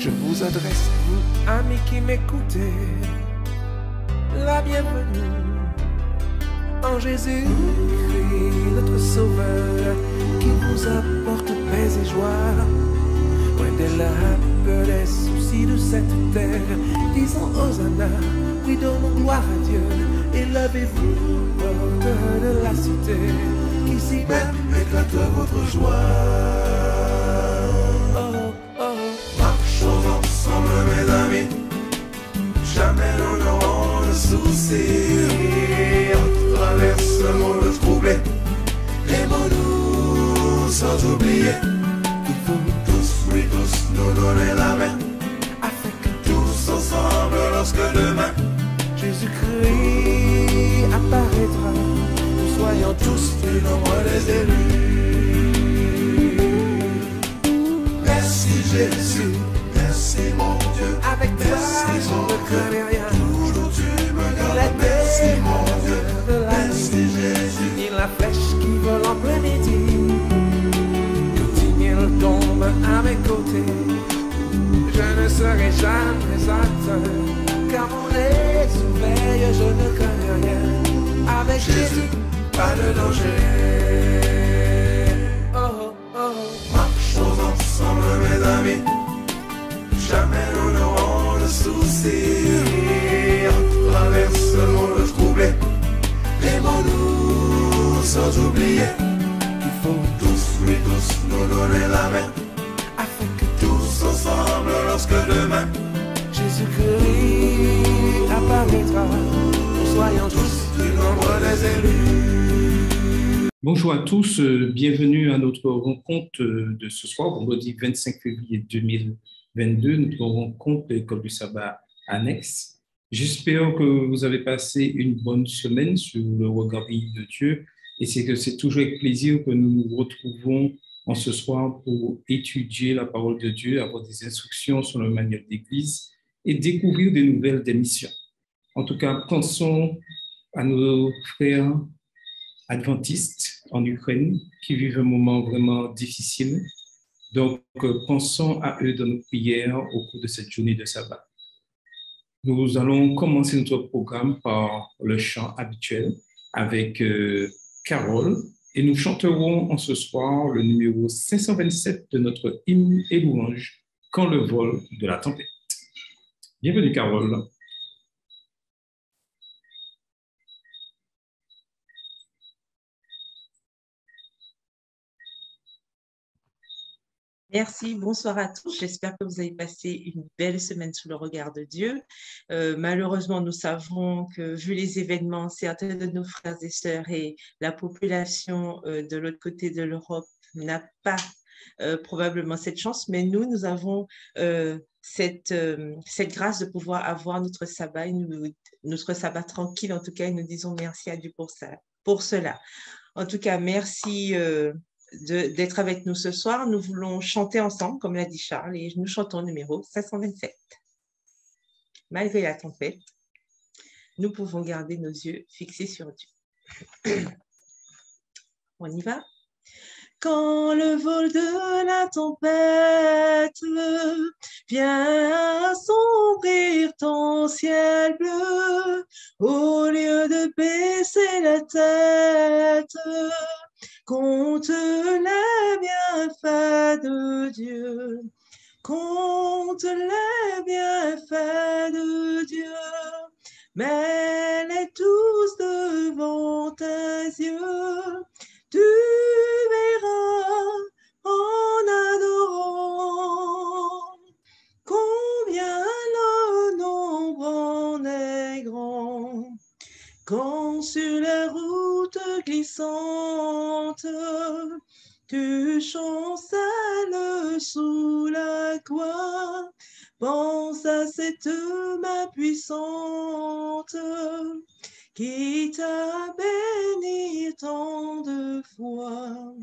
Je vous adresse, vous, amis qui m'écoutez, la bienvenue en Jésus-Christ, notre Sauveur, qui vous apporte paix et joie. Loin des lames, des soucis de cette terre, disons Hosanna, oui, donnons gloire à Dieu. Élevez-vous, porteurs de la cité, qu'ici même éclate votre joie. Oh, oh. Marchons ensemble, mes amis, jamais nous n'aurons de soucis. On traverse le monde troublé, aimons-nous sans oublier qu'il faut tous, oui tous, nous donner la main, afin que tous ensemble, lorsque demain Jésus-Christ apparaîtra, nous soyons tous du nombre des élus. Merci Jésus, merci mon Dieu, avec toi je ne crains rien. Toujours tu me gardes, merci mon Dieu, merci Jésus. Ni la flèche qui vole en plein midi, quand il tombe à mes côtés, je ne serai jamais atteint, car mon œil surveille, je ne crains rien. Avec Jésus, pas de danger. Oh, oh, oh. Marchons ensemble, mes amis, jamais nous n'aurons de soucis. On traverse le monde troublé, aimons-nous sans oublier qu'il faut tous, oui tous, nous donner la main, afin que tous ensemble, lorsque demain Jésus-Christ apparaîtra, nous soyons tous du nombre des élus. Bonjour à tous, bienvenue à notre rencontre de ce soir, vendredi 25 février 2022, notre rencontre de l'École du Sabbat Annexe. J'espère que vous avez passé une bonne semaine sur le regard béni de Dieu, et c'est que c'est toujours avec plaisir que nous nous retrouvons en ce soir pour étudier la parole de Dieu, avoir des instructions sur le manuel d'Église et découvrir des nouvelles des missions. En tout cas, pensons à nos frères adventistes en Ukraine qui vivent un moment vraiment difficile. Donc, pensons à eux dans nos prières au cours de cette journée de sabbat. Nous allons commencer notre programme par le chant habituel avec Carole et nous chanterons en ce soir le numéro 527 de notre hymne et louange, Quand le vol de la tempête. Bienvenue, Carole. Merci, bonsoir à tous. J'espère que vous avez passé une belle semaine sous le regard de Dieu. Malheureusement, nous savons que, vu les événements, certains de nos frères et sœurs et la population de l'autre côté de l'Europe n'a pas probablement cette chance, mais nous avons cette grâce de pouvoir avoir notre sabbat, notre sabbat tranquille en tout cas, et nous disons merci à Dieu pour cela. En tout cas, merci d'être avec nous ce soir. Nous voulons chanter ensemble, comme l'a dit Charles, et nous chantons le numéro 527. Malgré la tempête, nous pouvons garder nos yeux fixés sur Dieu. On y va? Quand le vol de la tempête vient assombrir ton ciel bleu, au lieu de baisser la tête, compte les bienfaits de Dieu. Compte les bienfaits de Dieu. Mets-les tous devant tes yeux. Tu verras en adorant combien le nombre en est grand. Quand sur la route glissante, tu chancelles sous la croix, pense à cette main puissante qui t'a béni tant de fois.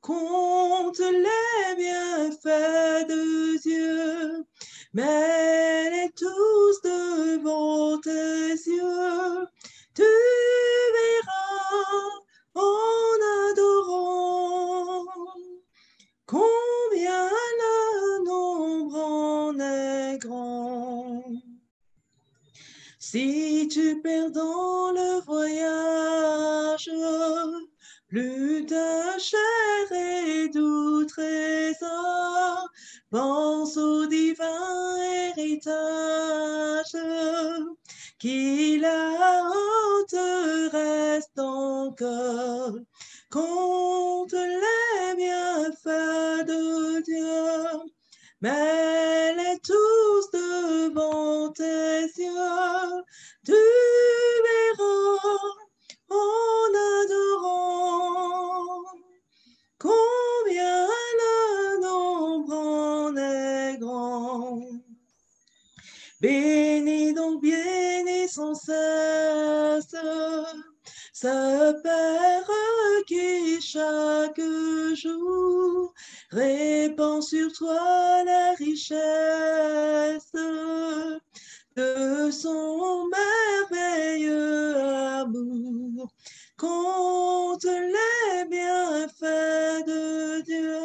Compte les bienfaits de Dieu, mets-les tous devant tes yeux. Tu verras en adorant combien le nombre plus d'un cher et doux trésor, pense au divin héritage, qui la honte reste encore, contre les bienfaits de Dieu, mais les tous devant tes yeux, tu verras en adorant combien le nombre en est grand. Bénis donc, bénis sans cesse ce Père qui chaque jour répand sur toi la richesse de son merveilleux amour, compte les bienfaits de Dieu,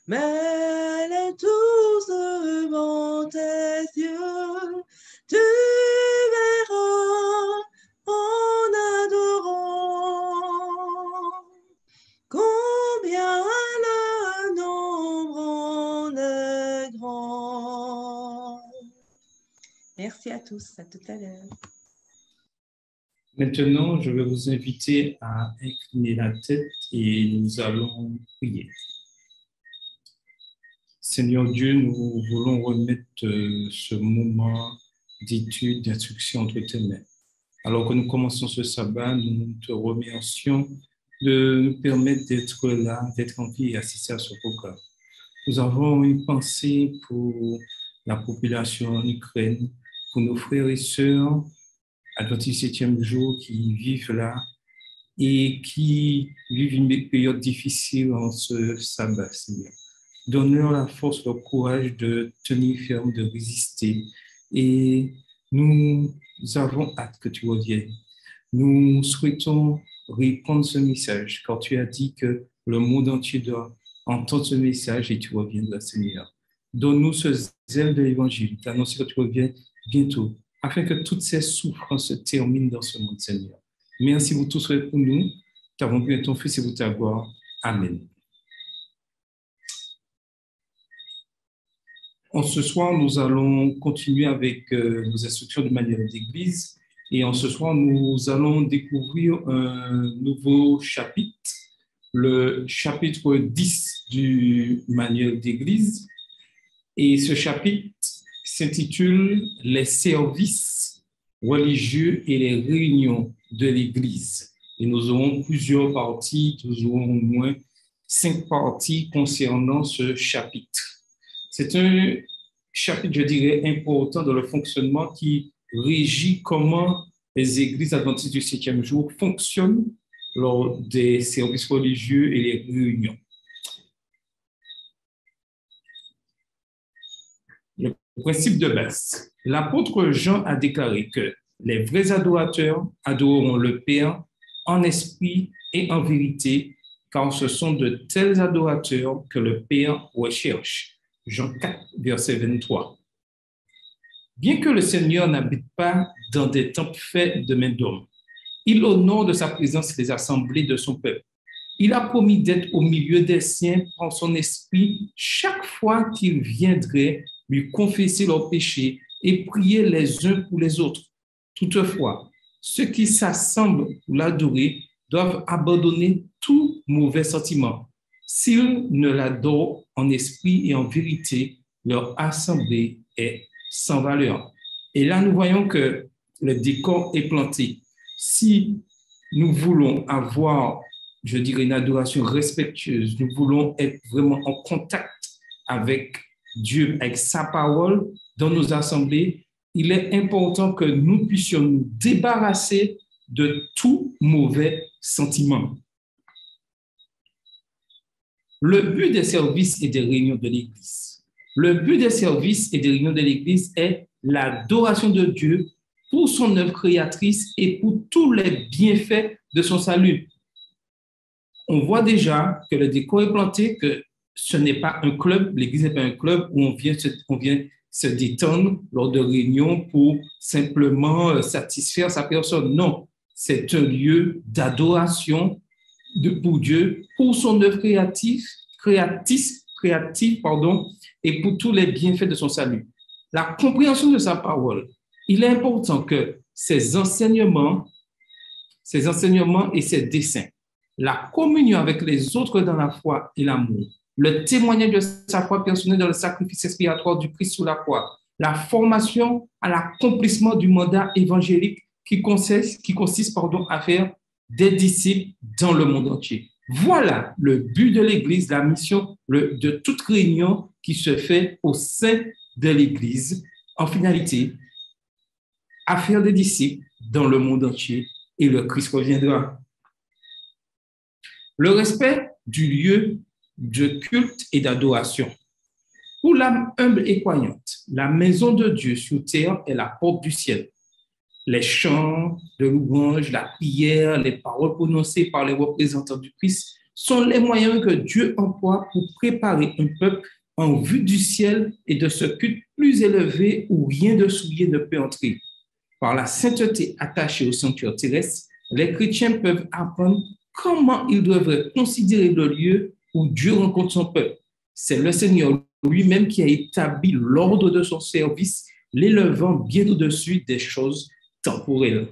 mais les tous devant tes yeux, tu verras en adorant combien le nombre en est grand. Merci à tous, à tout à l'heure. Maintenant, je vais vous inviter à incliner la tête et nous allons prier. Seigneur Dieu, nous voulons remettre ce moment d'étude, d'instruction entre tes mains. Alors que nous commençons ce sabbat, nous te remercions de nous permettre d'être là, d'être en vie et assister à ce programme. Nous avons une pensée pour la population en Ukraine, pour nos frères et sœurs adventistes du 7e jour qui vivent là et qui vivent une période difficile en ce sabbat, Seigneur. Donne-leur la force, le courage de tenir ferme, de résister. Et nous avons hâte que tu reviennes. Nous souhaitons répondre ce message, car tu as dit que le monde entier doit entendre ce message et tu reviendras, Seigneur. Donne-nous ce zèle de l'évangile, d'annoncer que tu reviens bientôt, afin que toutes ces souffrances se terminent dans ce monde, Seigneur. Merci vous tous pour nous, car avons pu ton Fils et pour ta gloire. Amen. En ce soir, nous allons continuer avec nos instructions de manuel d'église. Et en ce soir, nous allons découvrir un nouveau chapitre, le chapitre 10 du manuel d'église. Et ce chapitre s'intitule « Les services religieux et les réunions de l'église ». Et nous aurons plusieurs parties, nous aurons au moins 5 parties concernant ce chapitre. C'est un chapitre, je dirais, important dans le fonctionnement qui régit comment les églises adventistes du 7e jour fonctionnent lors des services religieux et les réunions. Le principe de base. L'apôtre Jean a déclaré que les vrais adorateurs adoreront le Père en esprit et en vérité, car ce sont de tels adorateurs que le Père recherche. Jean 4, verset 23. Bien que le Seigneur n'habite pas dans des temples faits de main d'homme, il honore de sa présence les assemblées de son peuple. Il a promis d'être au milieu des siens par son esprit chaque fois qu'il viendrait lui confesser leurs péchés et prier les uns pour les autres. Toutefois, ceux qui s'assemblent pour l'adorer doivent abandonner tout mauvais sentiment. S'ils ne l'adorent en esprit et en vérité, leur assemblée est sans valeur. Et là, nous voyons que le décor est planté. Si nous voulons avoir, je dirais, une adoration respectueuse, nous voulons être vraiment en contact avec Dieu, avec sa parole dans nos assemblées, il est important que nous puissions nous débarrasser de tout mauvais sentiment. Le but des services et des réunions de l'Église. Le but des services et des réunions de l'Église est l'adoration de Dieu pour son œuvre créatrice et pour tous les bienfaits de son salut. On voit déjà que le décor est planté, que ce n'est pas un club, l'Église n'est pas un club où on vient se détendre lors de réunions pour simplement satisfaire sa personne. Non, c'est un lieu d'adoration pour Dieu, pour son œuvre créative, et pour tous les bienfaits de son salut. La compréhension de sa parole. Il est important que ses enseignements et ses desseins, la communion avec les autres dans la foi et l'amour, le témoignage de sa foi personnelle dans le sacrifice expiatoire du Christ sous la croix, la formation à l'accomplissement du mandat évangélique qui consiste à faire des disciples dans le monde entier. Voilà le but de l'Église, la mission de toute réunion qui se fait au sein de l'Église, en finalité, à faire des disciples dans le monde entier, et le Christ reviendra. Le respect du lieu de culte et d'adoration. Pour l'âme humble et croyante, la maison de Dieu sur terre est la porte du ciel. Les chants de louange, la prière, les paroles prononcées par les représentants du Christ sont les moyens que Dieu emploie pour préparer un peuple en vue du ciel et de ce culte plus élevé où rien de souillé ne peut entrer. Par la sainteté attachée au sanctuaire terrestre, les chrétiens peuvent apprendre comment ils devraient considérer le lieu où Dieu rencontre son peuple. C'est le Seigneur lui-même qui a établi l'ordre de son service, l'élevant bien au-dessus des choses temporelles.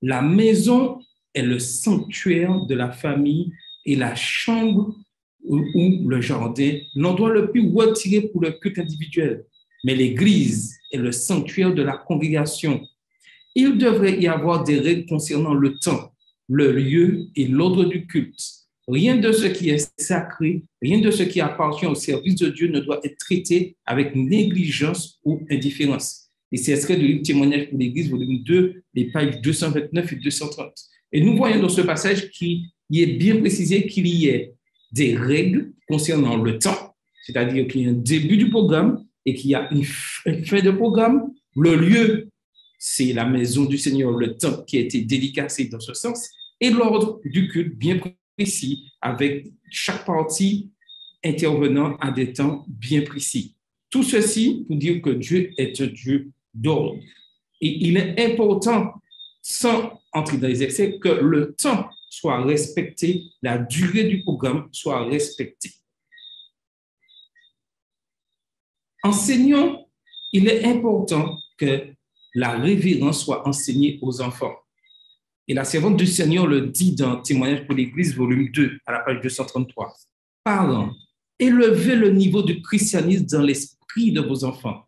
La maison est le sanctuaire de la famille et la chambre ou le jardin, l'endroit le plus retiré pour le culte individuel. Mais l'Église est le sanctuaire de la congrégation. Il devrait y avoir des règles concernant le temps, le lieu et l'ordre du culte. Rien de ce qui est sacré, rien de ce qui appartient au service de Dieu ne doit être traité avec négligence ou indifférence. Et c'est extrait du livre Témoignage pour l'Église, volume 2, les pages 229 et 230. Et nous voyons dans ce passage qu'il y est bien précisé qu'il y ait des règles concernant le temps, c'est-à-dire qu'il y a un début du programme et qu'il y a une fin de programme. Le lieu, c'est la maison du Seigneur, le temple qui a été dédicacé dans ce sens, et l'ordre du culte bien précis, avec chaque partie intervenant à des temps bien précis. Tout ceci pour dire que Dieu est un Dieu d'ordre. Et il est important, sans entrer dans les excès, que le temps soit respecté, la durée du programme soit respectée. Enseignant, il est important que la révérence soit enseignée aux enfants. Et la servante du Seigneur le dit dans Témoignage pour l'Église, volume 2, à la page 233. Parents, élevez le niveau du christianisme dans l'esprit de vos enfants.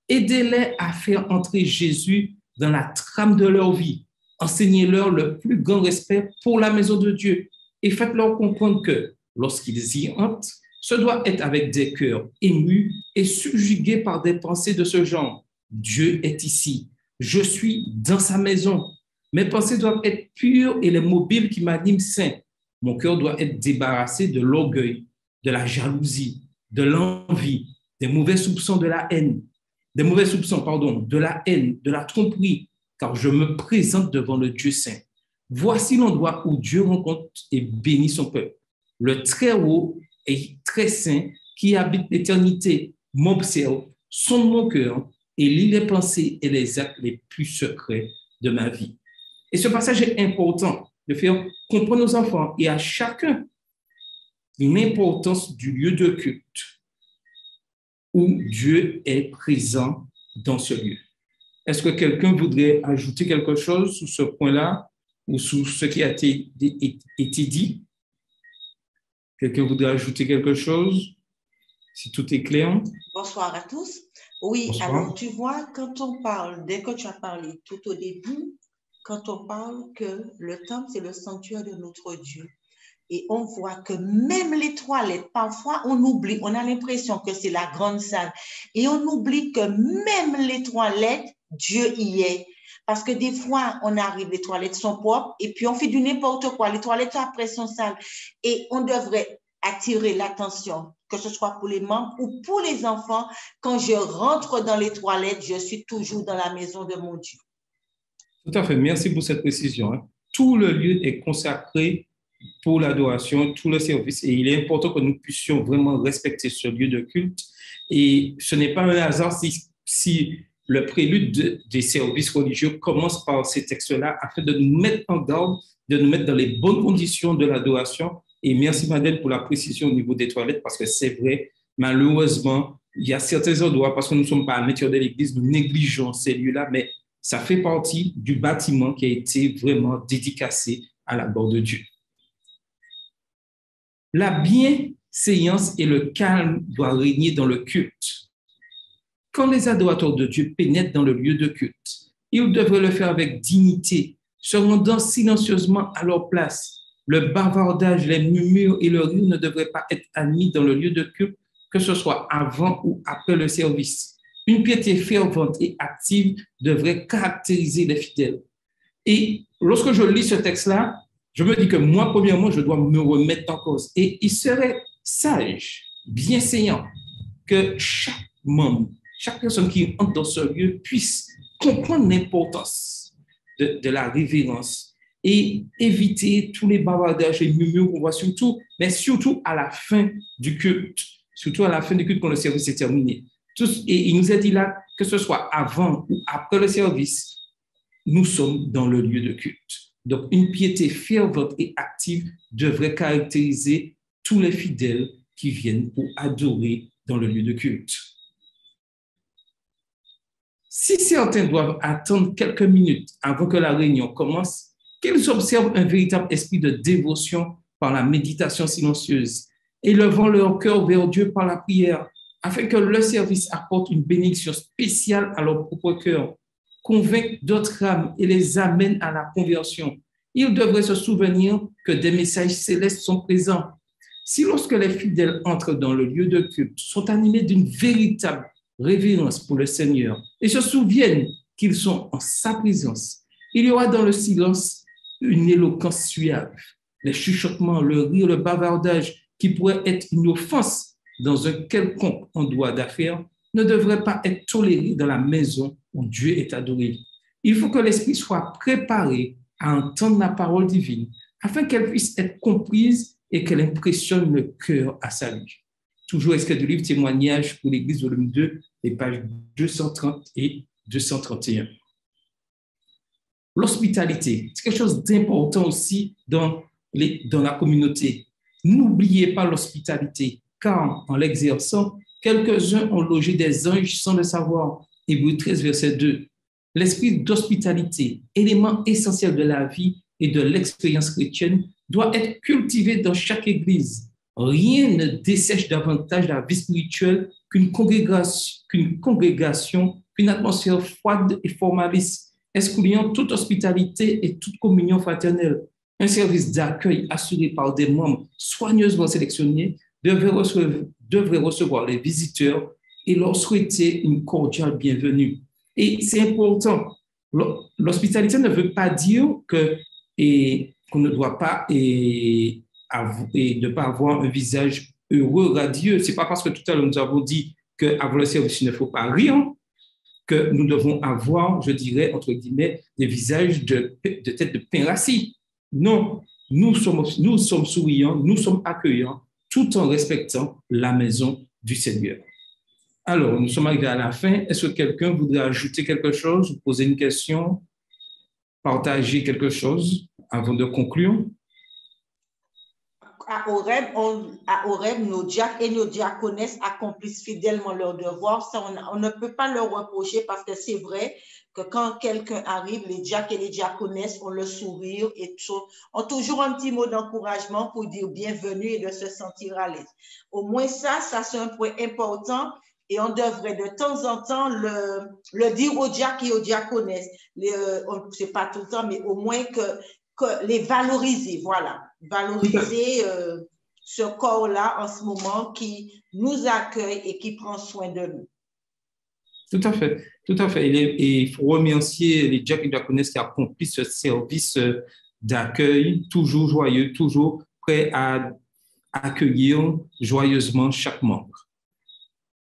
Aidez-les à faire entrer Jésus dans la trame de leur vie. Enseignez-leur le plus grand respect pour la maison de Dieu et faites-leur comprendre que lorsqu'ils y entrent, ce doit être avec des cœurs émus et subjugués par des pensées de ce genre. Dieu est ici. Je suis dans sa maison. Mes pensées doivent être pures et les mobiles qui m'animent sains. Mon cœur doit être débarrassé de l'orgueil, de la jalousie, de l'envie, des mauvais soupçons de la haine, de la haine, de la tromperie, car je me présente devant le Dieu saint. Voici l'endroit où Dieu rencontre et bénit son peuple. Le Très-Haut et très saint qui habite l'éternité m'observe, sonde mon cœur et lit les pensées et les actes les plus secrets de ma vie. Et ce passage est important de faire comprendre aux enfants et à chacun l'importance du lieu de culte où Dieu est présent dans ce lieu. Est-ce que quelqu'un voudrait ajouter quelque chose sur ce point-là ou sur ce qui a été dit? Quelqu'un voudrait ajouter quelque chose? Si tout est clair. Bonsoir à tous. Oui, bonsoir. Alors tu vois, quand on parle, dès que tu as parlé tout au début, quand on parle que le temple, c'est le sanctuaire de notre Dieu. Et on voit que même les toilettes, parfois on oublie, on a l'impression que c'est la grande salle. Et on oublie que même les toilettes, Dieu y est. Parce que des fois, on arrive, les toilettes sont propres et puis on fait du n'importe quoi. Les toilettes après sont sales. Et on devrait attirer l'attention, que ce soit pour les membres ou pour les enfants. Quand je rentre dans les toilettes, je suis toujours dans la maison de mon Dieu. Tout à fait. Merci pour cette précision. Tout le lieu est consacré pour l'adoration, tout le service. Et il est important que nous puissions vraiment respecter ce lieu de culte. Et ce n'est pas un hasard si le prélude des services religieux commence par ces textes-là afin de nous mettre en garde, de nous mettre dans les bonnes conditions de l'adoration. Et merci Madeleine pour la précision au niveau des toilettes, parce que c'est vrai, malheureusement, il y a certains endroits, parce que nous ne sommes pas amateurs de l'Église, nous négligeons ces lieux-là, mais ça fait partie du bâtiment qui a été vraiment dédicacé à la gloire de Dieu. La bienséance et le calme doivent régner dans le culte. Quand les adorateurs de Dieu pénètrent dans le lieu de culte, ils devraient le faire avec dignité, se rendant silencieusement à leur place. Le bavardage, les murmures et le rire ne devraient pas être admis dans le lieu de culte, que ce soit avant ou après le service. Une piété fervente et active devrait caractériser les fidèles. Et lorsque je lis ce texte-là, je me dis que moi, premièrement, je dois me remettre en cause. Et il serait sage, bienséant, que chaque membre, chaque personne qui entre dans ce lieu puisse comprendre l'importance de la révérence et éviter tous les bavardages et murmures qu'on voit surtout, mais surtout à la fin du culte. Surtout à la fin du culte quand le service est terminé. Et il nous a dit là, que ce soit avant ou après le service, nous sommes dans le lieu de culte. Donc, une piété fervente et active devrait caractériser tous les fidèles qui viennent pour adorer dans le lieu de culte. Si certains doivent attendre quelques minutes avant que la réunion commence, qu'ils observent un véritable esprit de dévotion par la méditation silencieuse, élevant leur cœur vers Dieu par la prière, afin que le service apporte une bénédiction spéciale à leur propre cœur, convainc d'autres âmes et les amène à la conversion. Ils devraient se souvenir que des messages célestes sont présents. Si lorsque les fidèles entrent dans le lieu de culte, sont animés d'une véritable révérence pour le Seigneur et se souviennent qu'ils sont en sa présence, il y aura dans le silence une éloquence suave, les chuchotements, le rire, le bavardage qui pourrait être une offense dans un quelconque endroit d'affaires ne devrait pas être toléré dans la maison où Dieu est adoré. Il faut que l'esprit soit préparé à entendre la parole divine afin qu'elle puisse être comprise et qu'elle impressionne le cœur à salut. Toujours extrait du livre Témoignages pour l'Église, volume 2, les pages 230 et 231. L'hospitalité, c'est quelque chose d'important aussi dans la communauté. N'oubliez pas l'hospitalité, car en l'exerçant, quelques-uns ont logé des anges sans le savoir. Hébreux 13, verset 2. L'esprit d'hospitalité, élément essentiel de la vie et de l'expérience chrétienne, doit être cultivé dans chaque église. Rien ne dessèche davantage la vie spirituelle qu'une congrégation, qu'une atmosphère froide et formaliste, excluant toute hospitalité et toute communion fraternelle. Un service d'accueil assuré par des membres soigneusement sélectionnés devrait recevoir les visiteurs et leur souhaiter une cordiale bienvenue. Et c'est important. L'hospitalité ne veut pas dire qu'on ne doit pas ne pas avoir un visage heureux, radieux. Ce n'est pas parce que tout à l'heure nous avons dit qu'avant le service, il ne faut pas rire, que nous devons avoir, je dirais, entre guillemets, des visages de tête de pain rassis. Non, nous sommes souriants, nous sommes accueillants, tout en respectant la maison du Seigneur. Alors, nous sommes arrivés à la fin. Est-ce que quelqu'un voudrait ajouter quelque chose, poser une question, partager quelque chose avant de conclure? À Horeb, nos diacres et nos diaconesses accomplissent fidèlement leur devoir. Ça, on ne peut pas leur reprocher parce que c'est vrai que quand quelqu'un arrive, les diacres et les diaconesses ont le sourire et ont toujours un petit mot d'encouragement pour dire bienvenue et de se sentir à l'aise. Au moins ça c'est un point important et on devrait de temps en temps le dire aux diacres et aux diaconesses. C'est pas tout le temps, mais au moins que les valoriser, voilà. Valoriser ce corps-là en ce moment qui nous accueille et qui prend soin de nous. Tout à fait, tout à fait. Et il faut remercier les diacres et diaconesses qui accomplissent ce service d'accueil, toujours joyeux, toujours prêt à accueillir joyeusement chaque membre.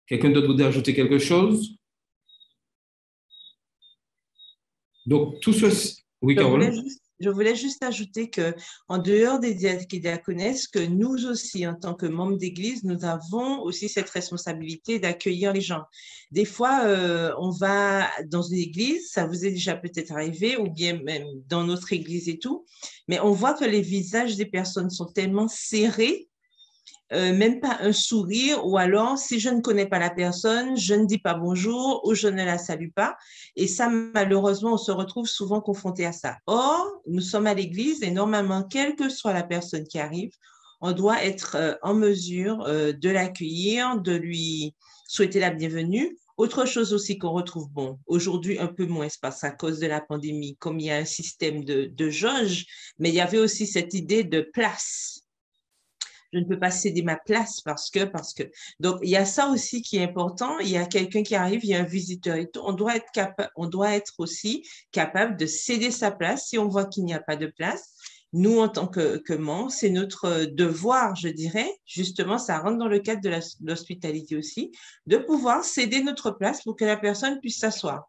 Quelqu'un d'autre voudrait ajouter quelque chose? Donc, tout ceci... Oui, Carole? Je voulais juste ajouter que, en dehors des diacres et diaconesses, que nous aussi, en tant que membres d'église, nous avons aussi cette responsabilité d'accueillir les gens. Des fois, on va dans une église, ça vous est déjà peut-être arrivé, ou bien même dans notre église et tout, mais on voit que les visages des personnes sont tellement serrés, même pas un sourire, ou alors si je ne connais pas la personne, je ne dis pas bonjour ou je ne la salue pas. Et ça, malheureusement, on se retrouve souvent confronté à ça. Or, nous sommes à l'église et normalement, quelle que soit la personne qui arrive, on doit être en mesure de l'accueillir, de lui souhaiter la bienvenue. Autre chose aussi qu'on retrouve, bon, aujourd'hui un peu moins, c'est parce à cause de la pandémie, comme il y a un système de jauge, mais il y avait aussi cette idée de place. Je ne peux pas céder ma place parce que. Donc, il y a ça aussi qui est important. Il y a quelqu'un qui arrive, il y a un visiteur et tout. On doit être aussi capable de céder sa place si on voit qu'il n'y a pas de place. Nous, en tant que membres, c'est notre devoir, je dirais. Justement, ça rentre dans le cadre de l'hospitalité aussi, de pouvoir céder notre place pour que la personne puisse s'asseoir.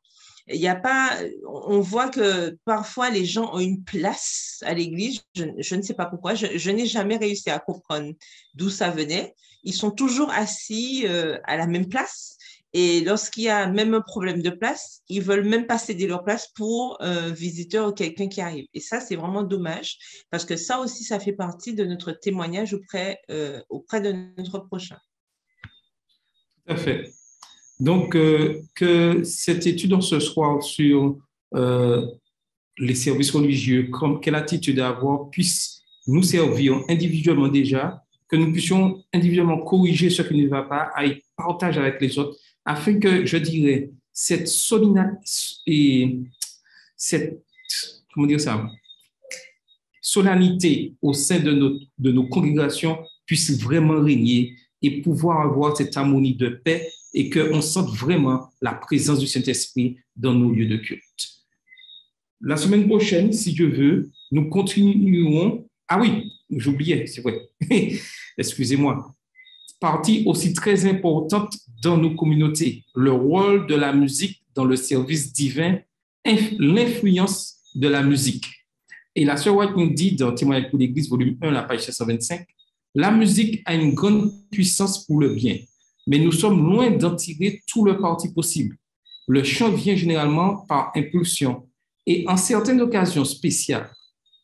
Il y a pas, on voit que parfois les gens ont une place à l'église. Je ne sais pas pourquoi. Je n'ai jamais réussi à comprendre d'où ça venait. Ils sont toujours assis à la même place. Et lorsqu'il y a même un problème de place, ils veulent même pas céder leur place pour un visiteur ou quelqu'un qui arrive. Et ça, c'est vraiment dommage parce que ça aussi, ça fait partie de notre témoignage auprès de notre prochain. Tout à fait. Donc, que cette étude en ce soir sur les services religieux, quelle attitude à avoir, puisse nous servir individuellement déjà, que nous puissions individuellement corriger ce qui ne va pas, à y partager avec les autres, afin que, je dirais, cette solennité au sein de nos congrégations puisse vraiment régner et pouvoir avoir cette harmonie de paix et qu'on sente vraiment la présence du Saint-Esprit dans nos lieux de culte. La semaine prochaine, si Dieu veut, nous continuerons. Ah oui, j'oubliais, c'est vrai. Excusez-moi. Partie aussi très importante dans nos communautés, le rôle de la musique dans le service divin, l'influence de la musique. Et la sœur White nous dit dans Témoignage pour l'Église, volume 1, la page 725, la musique a une grande puissance pour le bien, mais nous sommes loin d'en tirer tout le parti possible. Le chant vient généralement par impulsion et en certaines occasions spéciales.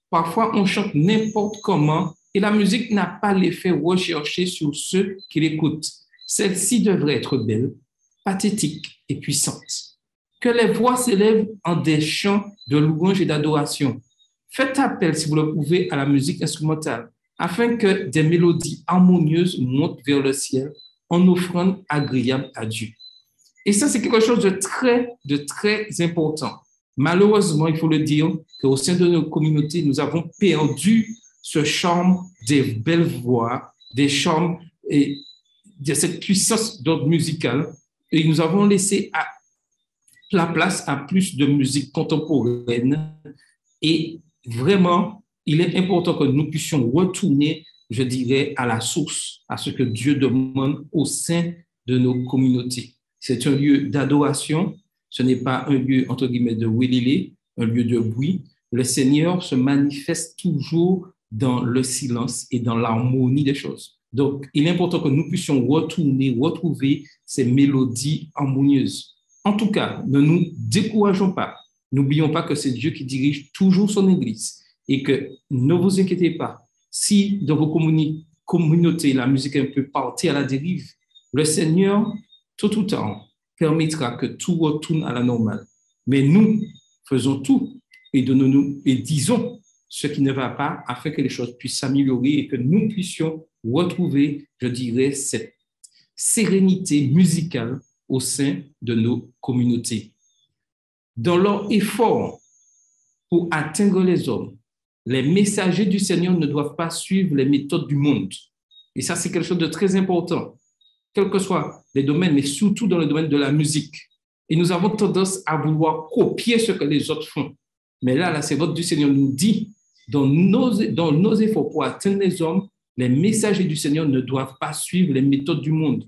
Parfois, on chante n'importe comment et la musique n'a pas l'effet recherché sur ceux qui l'écoutent. Celle-ci devrait être belle, pathétique et puissante. Que les voix s'élèvent en des chants de louange et d'adoration. Faites appel, si vous le pouvez, à la musique instrumentale, afin que des mélodies harmonieuses montent vers le ciel en offrande agréable à Dieu. Et ça, c'est quelque chose de très important. Malheureusement, il faut le dire, qu'au sein de nos communautés, nous avons perdu ce charme des belles voix, des charmes et de cette puissance d'ordre musical, et nous avons laissé la place à plus de musique contemporaine. Et vraiment, il est important que nous puissions retourner, je dirais, à la source, à ce que Dieu demande au sein de nos communautés. C'est un lieu d'adoration, ce n'est pas un lieu, entre guillemets, de wélélé, un lieu de bruit. Le Seigneur se manifeste toujours dans le silence et dans l'harmonie des choses. Donc, il est important que nous puissions retrouver ces mélodies harmonieuses. En tout cas, ne nous décourageons pas. N'oublions pas que c'est Dieu qui dirige toujours son Église et que ne vous inquiétez pas. Si dans vos communautés, la musique est un peu partie à la dérive, le Seigneur, tôt ou tard, permettra que tout retourne à la normale. Mais nous faisons tout et disons ce qui ne va pas afin que les choses puissent s'améliorer et que nous puissions retrouver, je dirais, cette sérénité musicale au sein de nos communautés. Dans leur effort pour atteindre les hommes, les messagers du Seigneur ne doivent pas suivre les méthodes du monde. Et ça, c'est quelque chose de très important, quels que soient les domaines, mais surtout dans le domaine de la musique. Et nous avons tendance à vouloir copier ce que les autres font. Mais là, la servante du Seigneur nous dit, dans nos efforts pour atteindre les hommes, les messagers du Seigneur ne doivent pas suivre les méthodes du monde.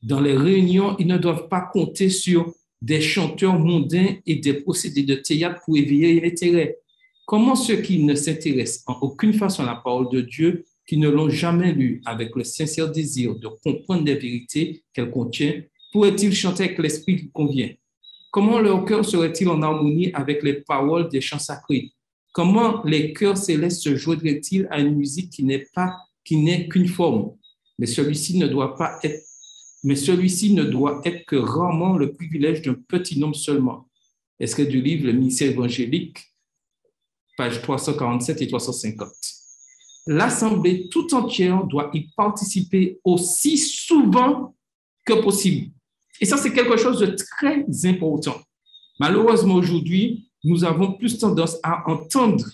Dans les réunions, ils ne doivent pas compter sur des chanteurs mondains et des procédés de théâtre pour éveiller l'intérêt. Comment ceux qui ne s'intéressent en aucune façon à la parole de Dieu, qui ne l'ont jamais lue avec le sincère désir de comprendre les vérités qu'elle contient, pourraient-ils chanter avec l'esprit qui convient? Comment leur cœur serait-il en harmonie avec les paroles des chants sacrés? Comment les cœurs célestes se joindraient-ils à une musique qui n'est qu'une forme? Mais celui-ci ne doit être que rarement le privilège d'un petit nombre seulement. Extrait du livre Le ministère évangélique, pages 347 et 350. L'Assemblée tout entière doit y participer aussi souvent que possible. Et ça, c'est quelque chose de très important. Malheureusement, aujourd'hui, nous avons plus tendance à entendre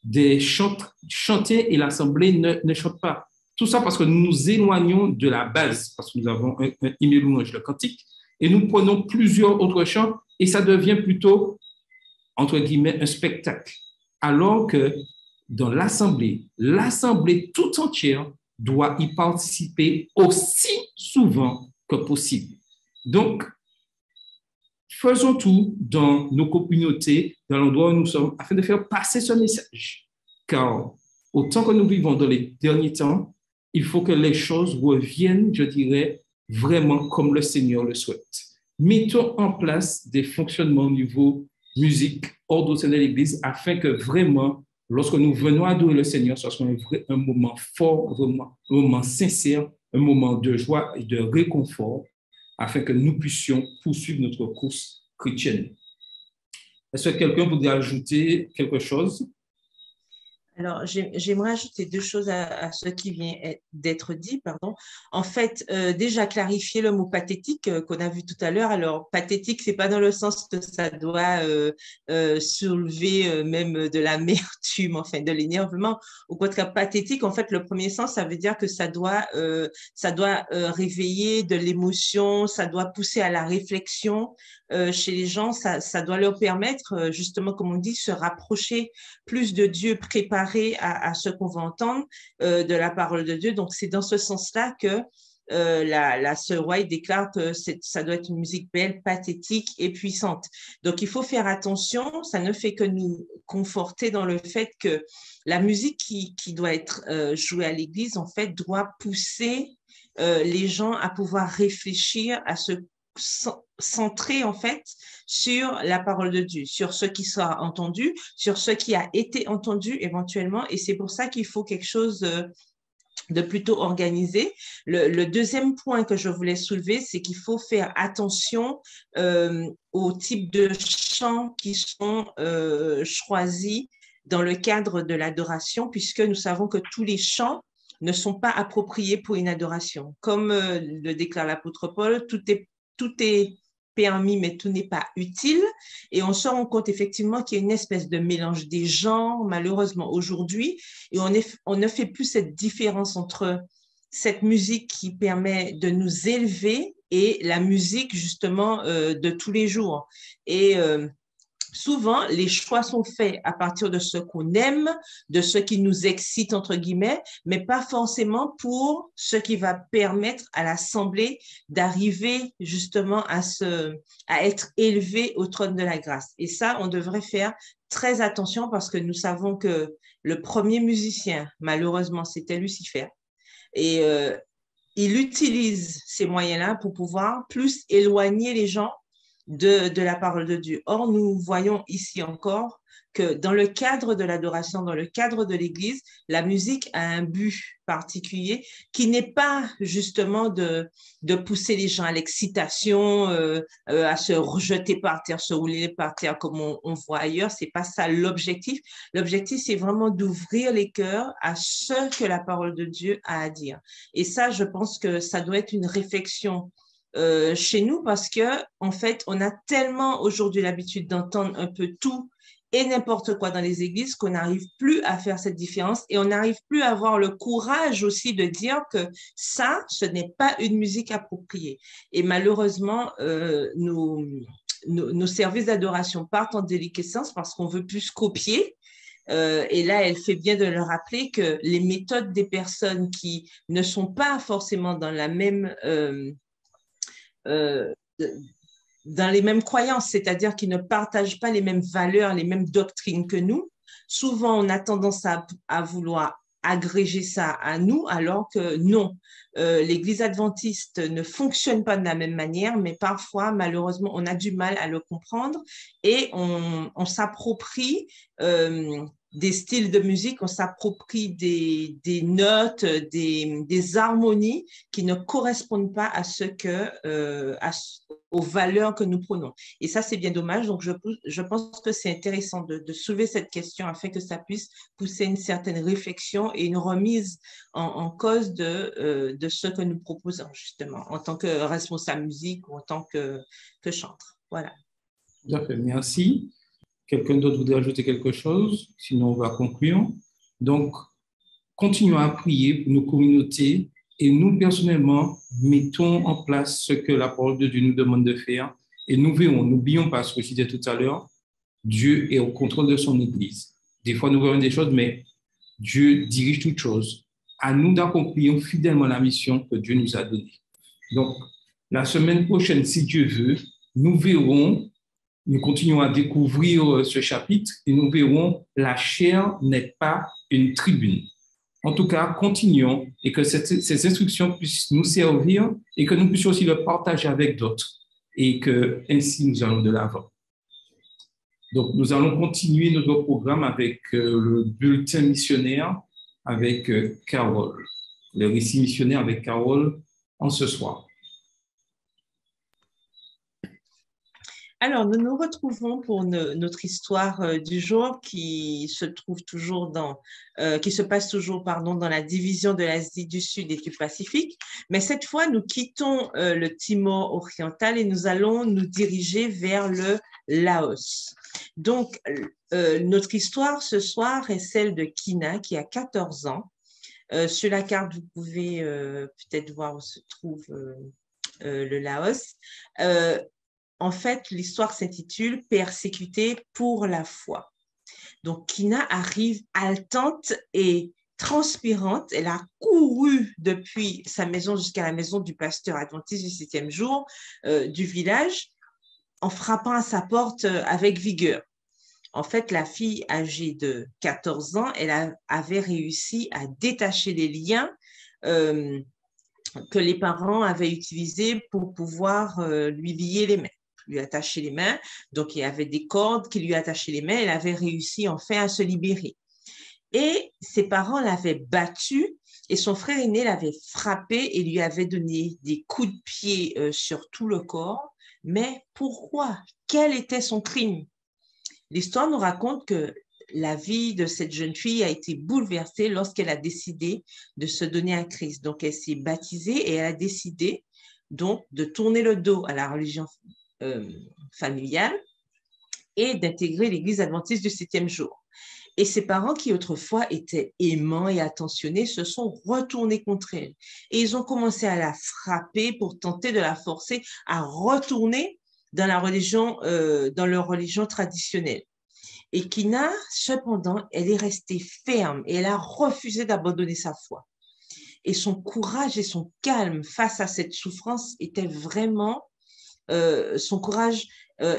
des chants chanter et l'Assemblée ne chante pas. Tout ça parce que nous nous éloignons de la base, parce que nous avons un hymne louange, le cantique, et nous prenons plusieurs autres chants et ça devient plutôt, entre guillemets, un spectacle. Alors que dans l'Assemblée tout entière doit y participer aussi souvent que possible. Donc, faisons tout dans nos communautés, dans l'endroit où nous sommes, afin de faire passer ce message. Car autant que nous vivons dans les derniers temps, il faut que les choses reviennent, je dirais, vraiment comme le Seigneur le souhaite. Mettons en place des fonctionnements au niveau musique, ordre au sein de l'Église, afin que vraiment, lorsque nous venons adorer le Seigneur, ce soit un moment fort, un moment sincère, un moment de joie et de réconfort, afin que nous puissions poursuivre notre course chrétienne. Est-ce que quelqu'un voudrait ajouter quelque chose? Alors, j'aimerais ajouter deux choses à ce qui vient d'être dit, pardon. En fait, déjà clarifier le mot pathétique qu'on a vu tout à l'heure. Alors, pathétique, c'est pas dans le sens que ça doit soulever même de l'amertume, enfin, de l'énervement. Au contraire, pathétique, en fait, le premier sens, ça veut dire que ça doit réveiller de l'émotion, ça doit pousser à la réflexion. Chez les gens, ça doit leur permettre, justement, comme on dit, se rapprocher plus de Dieu, préparer à ce qu'on va entendre de la parole de Dieu. Donc, c'est dans ce sens-là que la sœur White déclare que ça doit être une musique belle, pathétique et puissante. Donc, il faut faire attention. Ça ne fait que nous conforter dans le fait que la musique qui doit être jouée à l'église, en fait, doit pousser les gens à pouvoir réfléchir, à se centrer en fait sur la parole de Dieu, sur ce qui sera entendu, sur ce qui a été entendu éventuellement, et c'est pour ça qu'il faut quelque chose de plutôt organisé. Le deuxième point que je voulais soulever, c'est qu'il faut faire attention au type de chants qui sont choisis dans le cadre de l'adoration, puisque nous savons que tous les chants ne sont pas appropriés pour une adoration. Comme le déclare l'apôtre Paul, tout est permis, mais tout n'est pas utile. Et on se rend compte effectivement qu'il y a une espèce de mélange des genres, malheureusement, aujourd'hui. Et on ne fait plus cette différence entre cette musique qui permet de nous élever et la musique, justement, de tous les jours. Et souvent, les choix sont faits à partir de ce qu'on aime, de ce qui nous excite, entre guillemets, mais pas forcément pour ce qui va permettre à l'Assemblée d'arriver justement à être élevé au trône de la grâce. Et ça, on devrait faire très attention parce que nous savons que le premier musicien, malheureusement, c'était Lucifer. Et il utilise ces moyens-là pour pouvoir plus éloigner les gens de la parole de Dieu. Or, nous voyons ici encore que dans le cadre de l'adoration, dans le cadre de l'Église, la musique a un but particulier qui n'est pas justement de pousser les gens à l'excitation, à se rejeter par terre, se rouler par terre comme on voit ailleurs. C'est pas ça l'objectif. L'objectif, c'est vraiment d'ouvrir les cœurs à ce que la parole de Dieu a à dire. Et ça, je pense que ça doit être une réflexion chez nous parce que en fait, on a tellement aujourd'hui l'habitude d'entendre un peu tout et n'importe quoi dans les églises qu'on n'arrive plus à faire cette différence et on n'arrive plus à avoir le courage aussi de dire que ça, ce n'est pas une musique appropriée. Et malheureusement, nos services d'adoration partent en déliquescence parce qu'on veut plus copier. Et là, elle fait bien de le rappeler que les méthodes des personnes qui ne sont pas forcément dans la même dans les mêmes croyances, c'est-à-dire qu'ils ne partagent pas les mêmes valeurs, les mêmes doctrines que nous, Souvent, on a tendance à vouloir agréger ça à nous, alors que non, l'Église adventiste ne fonctionne pas de la même manière, mais parfois, malheureusement, on a du mal à le comprendre et on s'approprie des styles de musique, on s'approprie des notes, des harmonies qui ne correspondent pas à aux valeurs que nous prenons. Et ça, c'est bien dommage. Donc, je pense que c'est intéressant de soulever cette question afin que ça puisse pousser une certaine réflexion et une remise en cause de ce que nous proposons, justement, en tant que responsable musique ou en tant que chantre. Voilà. Tout à fait. Merci. Quelqu'un d'autre voudrait ajouter quelque chose? Sinon, on va conclure. Donc, continuons à prier pour nos communautés et nous, personnellement, mettons en place ce que la parole de Dieu nous demande de faire et nous verrons, n'oublions pas ce que je disais tout à l'heure, Dieu est au contrôle de son Église. Des fois, nous voyons des choses, mais Dieu dirige toutes choses. À nous d'accomplir fidèlement la mission que Dieu nous a donnée. Donc, la semaine prochaine, si Dieu veut, nous verrons. Nous continuons à découvrir ce chapitre et nous verrons la chair n'est pas une tribune. En tout cas, continuons et que ces instructions puissent nous servir et que nous puissions aussi le partager avec d'autres et que ainsi nous allons de l'avant. Donc, nous allons continuer notre programme avec le bulletin missionnaire avec Carole, le récit missionnaire avec Carole en ce soir. Alors, nous nous retrouvons pour notre histoire du jour qui se passe toujours dans la division de l'Asie du Sud et du Pacifique. Mais cette fois, nous quittons le Timor oriental et nous allons nous diriger vers le Laos. Donc, notre histoire ce soir est celle de Kina qui a 14 ans. Sur la carte, vous pouvez peut-être voir où se trouve le Laos. En fait, l'histoire s'intitule « Persécutée pour la foi ». Donc, Kina arrive haletante et transpirante. Elle a couru depuis sa maison jusqu'à la maison du pasteur adventiste du 7e jour du village en frappant à sa porte avec vigueur. En fait, la fille âgée de 14 ans, elle avait réussi à détacher les liens que les parents avaient utilisés pour pouvoir lui lier les mains. Lui attacher les mains. Donc, il y avait des cordes qui lui attachaient les mains. Elle avait réussi enfin à se libérer. Et ses parents l'avaient battue et son frère aîné l'avait frappée et lui avait donné des coups de pied sur tout le corps. Mais pourquoi? Quel était son crime? L'histoire nous raconte que la vie de cette jeune fille a été bouleversée lorsqu'elle a décidé de se donner à Christ. Donc, elle s'est baptisée et elle a décidé donc de tourner le dos à la religion familiale et d'intégrer l'Église adventiste du 7e jour. Et ses parents, qui autrefois étaient aimants et attentionnés, se sont retournés contre elle. Et ils ont commencé à la frapper pour tenter de la forcer à retourner dans leur religion traditionnelle. Et Kina, cependant, elle est restée ferme et elle a refusé d'abandonner sa foi. Et son courage et son calme face à cette souffrance étaient vraiment son courage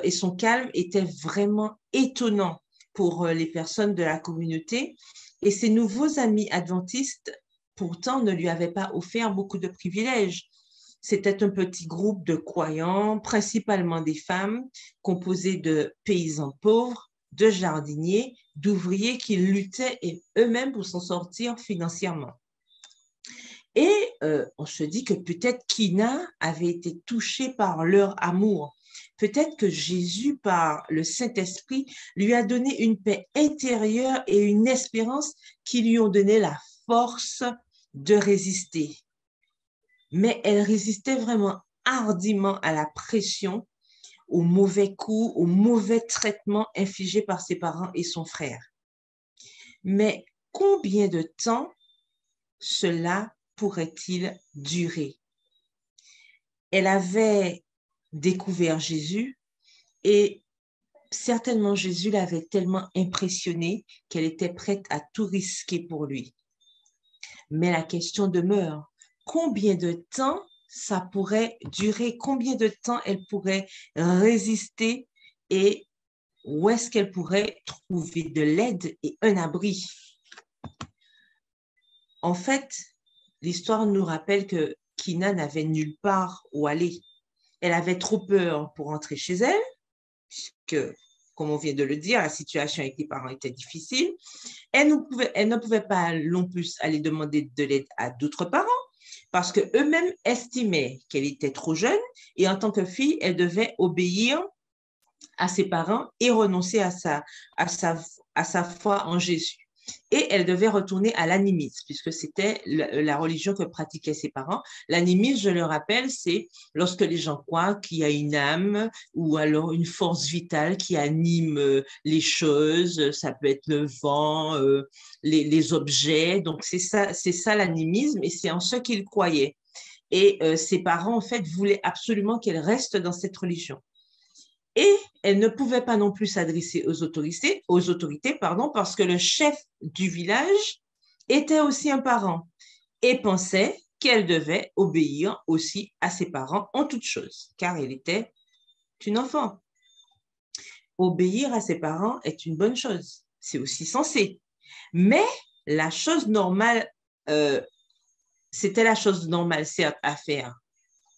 et son calme étaient vraiment étonnants pour les personnes de la communauté. Et ses nouveaux amis adventistes, pourtant, ne lui avaient pas offert beaucoup de privilèges. C'était un petit groupe de croyants, principalement des femmes, composés de paysans pauvres, de jardiniers, d'ouvriers qui luttaient eux-mêmes pour s'en sortir financièrement. Et on se dit que peut-être Kina avait été touchée par leur amour. Peut-être que Jésus, par le Saint-Esprit, lui a donné une paix intérieure et une espérance qui lui ont donné la force de résister. Mais elle résistait vraiment hardiment à la pression, aux mauvais coups, aux mauvais traitements infligés par ses parents et son frère. Mais combien de temps cela pourrait-il durer? Elle avait découvert Jésus et certainement Jésus l'avait tellement impressionnée qu'elle était prête à tout risquer pour lui. Mais la question demeure, combien de temps ça pourrait durer? Combien de temps elle pourrait résister et où est-ce qu'elle pourrait trouver de l'aide et un abri? En fait, l'histoire nous rappelle que Kina n'avait nulle part où aller. Elle avait trop peur pour rentrer chez elle, puisque, comme on vient de le dire, la situation avec les parents était difficile. Elle ne pouvait pas non plus aller demander de l'aide à d'autres parents, parce qu'eux-mêmes estimaient qu'elle était trop jeune et en tant que fille, elle devait obéir à ses parents et renoncer à sa foi en Jésus. Et elle devait retourner à l'animisme, puisque c'était la religion que pratiquaient ses parents. L'animisme, je le rappelle, c'est lorsque les gens croient qu'il y a une âme ou alors une force vitale qui anime les choses. Ça peut être le vent, les objets. Donc, c'est ça l'animisme et c'est en ce qu'ils croyaient. Et ses parents, en fait, voulaient absolument qu'elle reste dans cette religion. Et elle ne pouvait pas non plus s'adresser aux autorités, parce que le chef du village était aussi un parent et pensait qu'elle devait obéir aussi à ses parents en toutes choses, car elle était une enfant. Obéir à ses parents est une bonne chose, c'est aussi censé. Mais la chose normale, c'était la chose normale, certes, à faire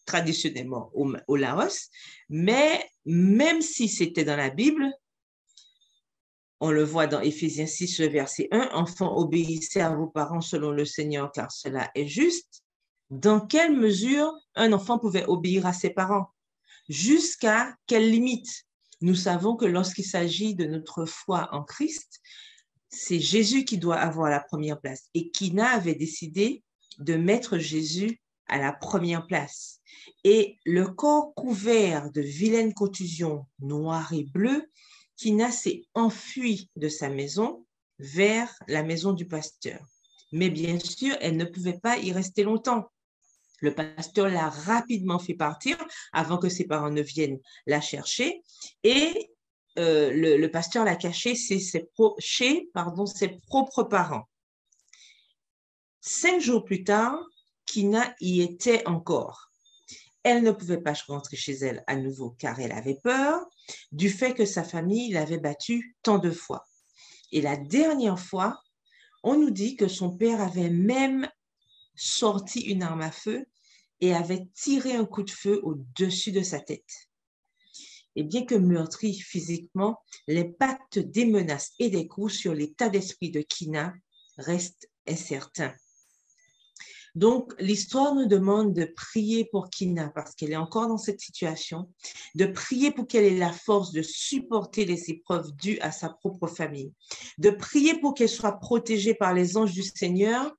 traditionnellement au Laos, mais même si c'était dans la Bible, on le voit dans Éphésiens 6, le verset 1, « Enfants, obéissez à vos parents selon le Seigneur, car cela est juste. » Dans quelle mesure un enfant pouvait obéir à ses parents? Jusqu'à quelle limite? Nous savons que lorsqu'il s'agit de notre foi en Christ, c'est Jésus qui doit avoir la première place. Et Kina avait décidé de mettre Jésus à la première place. Et le corps couvert de vilaines contusions noires et bleues, Kina s'est enfuie de sa maison vers la maison du pasteur. Mais bien sûr, elle ne pouvait pas y rester longtemps. Le pasteur l'a rapidement fait partir avant que ses parents ne viennent la chercher. Et le pasteur l'a cachée chez ses propres parents. 5 jours plus tard, Kina y était encore. Elle ne pouvait pas rentrer chez elle à nouveau car elle avait peur du fait que sa famille l'avait battue tant de fois. Et la dernière fois, on nous dit que son père avait même sorti une arme à feu et avait tiré un coup de feu au-dessus de sa tête. Et bien que meurtrie physiquement, l'impact des menaces et des coups sur l'état d'esprit de Kina reste incertain. Donc, l'histoire nous demande de prier pour Kina parce qu'elle est encore dans cette situation, de prier pour qu'elle ait la force de supporter les épreuves dues à sa propre famille, de prier pour qu'elle soit protégée par les anges du Seigneur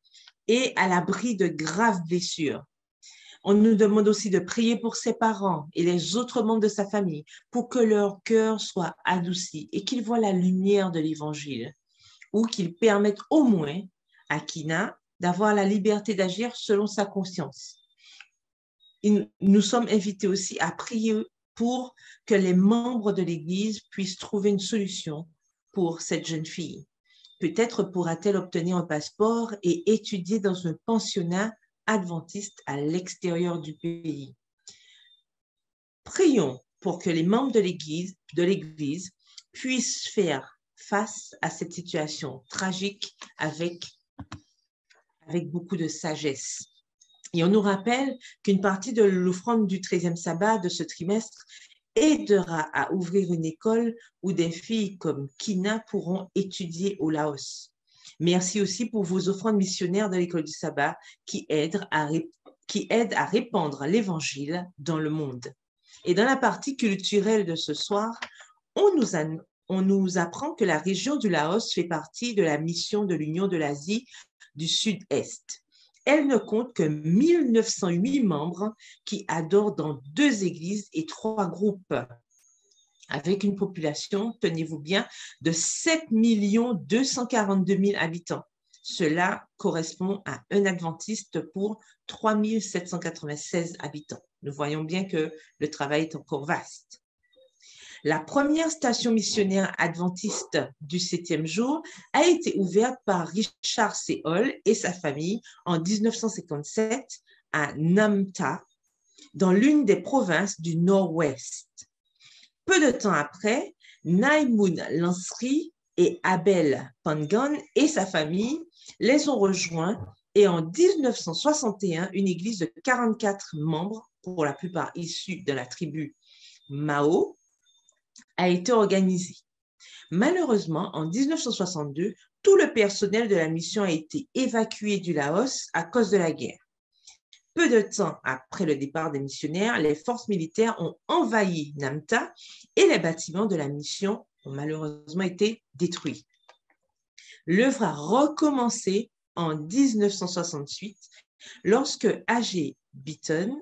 et à l'abri de graves blessures. On nous demande aussi de prier pour ses parents et les autres membres de sa famille pour que leur cœur soit adouci et qu'ils voient la lumière de l'Évangile ou qu'ils permettent au moins à Kina d'avoir la liberté d'agir selon sa conscience. Nous sommes invités aussi à prier pour que les membres de l'Église puissent trouver une solution pour cette jeune fille. Peut-être pourra-t-elle obtenir un passeport et étudier dans un pensionnat adventiste à l'extérieur du pays. Prions pour que les membres de l'Église puissent faire face à cette situation tragique avec beaucoup de sagesse. Et on nous rappelle qu'une partie de l'offrande du 13e sabbat de ce trimestre aidera à ouvrir une école où des filles comme Kina pourront étudier au Laos. Merci aussi pour vos offrandes missionnaires de l'école du sabbat qui aident à répandre l'Évangile dans le monde. Et dans la partie culturelle de ce soir, on nous apprend que la région du Laos fait partie de la mission de l'Union de l'Asie du Sud-Est. Elle ne compte que 1908 membres qui adorent dans 2 églises et 3 groupes, avec une population, tenez-vous bien, de 7 242 000 habitants. Cela correspond à un adventiste pour 3 796 habitants. Nous voyons bien que le travail est encore vaste. La première station missionnaire adventiste du 7e jour a été ouverte par Richard C. Hall et sa famille en 1957 à Namta, dans l'une des provinces du Nord-Ouest. Peu de temps après, Naïmoun Lansri et Abel Pangan et sa famille les ont rejoints et en 1961, une église de 44 membres, pour la plupart issus de la tribu Mao, a été organisée. Malheureusement, en 1962, tout le personnel de la mission a été évacué du Laos à cause de la guerre. Peu de temps après le départ des missionnaires, les forces militaires ont envahi Namta et les bâtiments de la mission ont malheureusement été détruits. L'œuvre a recommencé en 1968 lorsque A.G. Beaton,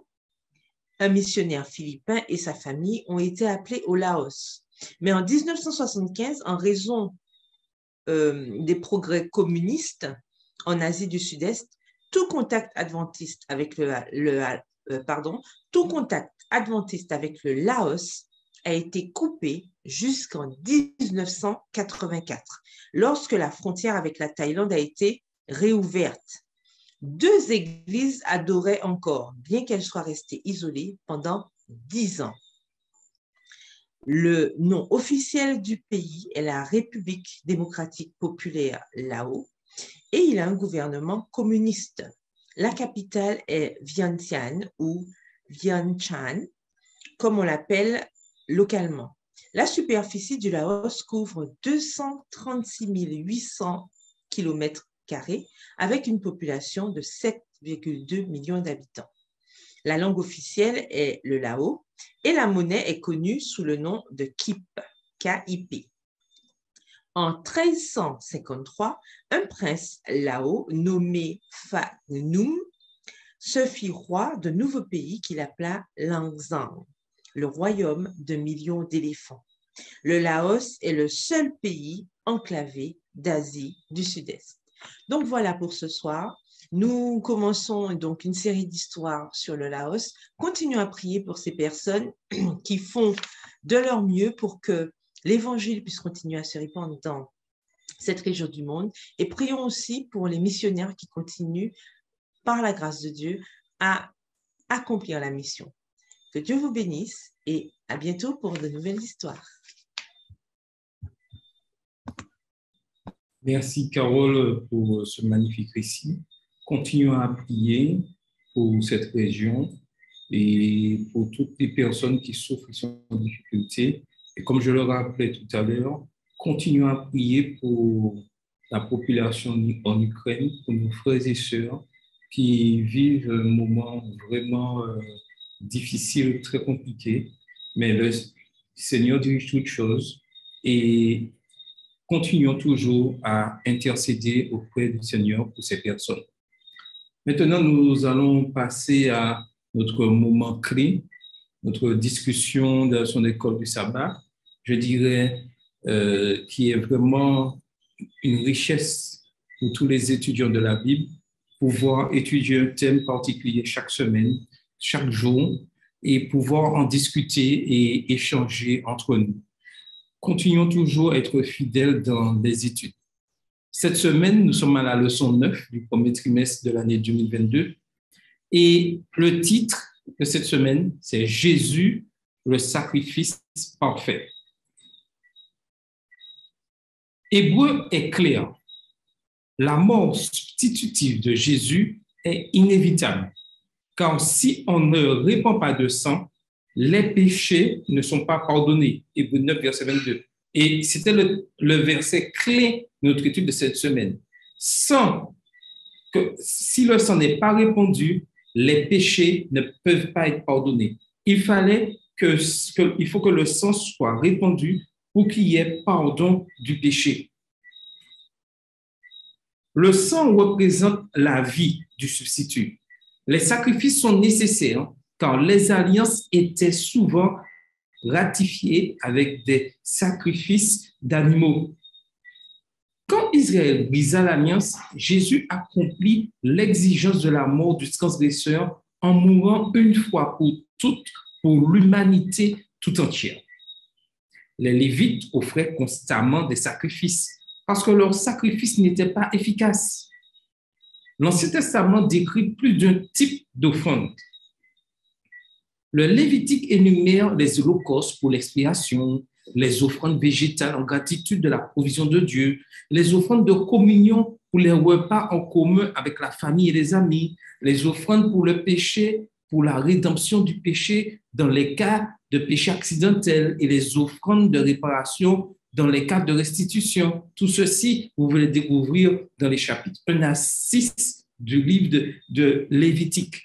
un missionnaire philippin et sa famille ont été appelés au Laos. Mais en 1975, en raison des progrès communistes en Asie du Sud-Est, tout contact adventiste avec le Laos a été coupé jusqu'en 1984, lorsque la frontière avec la Thaïlande a été réouverte. 2 églises adoraient encore, bien qu'elles soient restées isolées pendant 10 ans. Le nom officiel du pays est la République démocratique populaire Lao et il a un gouvernement communiste. La capitale est Vientiane ou Vientiane, comme on l'appelle localement. La superficie du Laos couvre 236 800 km² avec une population de 7,2 millions d'habitants. La langue officielle est le lao et la monnaie est connue sous le nom de Kip, K-I-P. En 1353, un prince lao nommé Pha Ngung se fit roi d'un nouveau pays qu'il appela Langzang, le royaume de millions d'éléphants. Le Laos est le seul pays enclavé d'Asie du Sud-Est. Donc voilà pour ce soir. Nous commençons donc une série d'histoires sur le Laos. Continuons à prier pour ces personnes qui font de leur mieux pour que l'Évangile puisse continuer à se répandre dans cette région du monde. Et prions aussi pour les missionnaires qui continuent, par la grâce de Dieu, à accomplir la mission. Que Dieu vous bénisse et à bientôt pour de nouvelles histoires. Merci Carole pour ce magnifique récit. Continuons à prier pour cette région et pour toutes les personnes qui souffrent et sont en difficulté. Et comme je le rappelais tout à l'heure, continuons à prier pour la population en Ukraine, pour nos frères et sœurs qui vivent un moment vraiment difficile, très compliqué. Mais le Seigneur dirige toutes choses et continuons toujours à intercéder auprès du Seigneur pour ces personnes. Maintenant, nous allons passer à notre moment clé, notre discussion dans son école du sabbat, je dirais, qui est vraiment une richesse pour tous les étudiants de la Bible, pouvoir étudier un thème particulier chaque semaine, chaque jour, et pouvoir en discuter et échanger entre nous. Continuons toujours à être fidèles dans les études. Cette semaine, nous sommes à la leçon 9 du premier trimestre de l'année 2022 et le titre de cette semaine, c'est « Jésus, le sacrifice parfait ». Hébreu est clair. La mort substitutive de Jésus est inévitable, car si on ne répand pas de sang, les péchés ne sont pas pardonnés. Hébreu 9, verset 22. Et c'était le verset clé de notre étude de cette semaine. Si le sang n'est pas répandu, les péchés ne peuvent pas être pardonnés. Il faut que le sang soit répandu pour qu'il y ait pardon du péché. Le sang représente la vie du substitut. Les sacrifices sont nécessaires car les alliances étaient souvent ratifiées avec des sacrifices d'animaux. Quand Israël brisa l'alliance, Jésus accomplit l'exigence de la mort du transgresseur en mourant une fois pour toutes pour l'humanité tout entière. Les Lévites offraient constamment des sacrifices parce que leurs sacrifices n'étaient pas efficaces. L'Ancien Testament décrit plus d'un type d'offrande. Le Lévitique énumère les holocaustes pour l'expiation, les offrandes végétales en gratitude de la provision de Dieu, les offrandes de communion pour les repas en commun avec la famille et les amis, les offrandes pour le péché, pour la rédemption du péché dans les cas de péché accidentel et les offrandes de réparation dans les cas de restitution. Tout ceci, vous pouvez le découvrir dans les chapitres 1 à 6 du livre de Lévitique.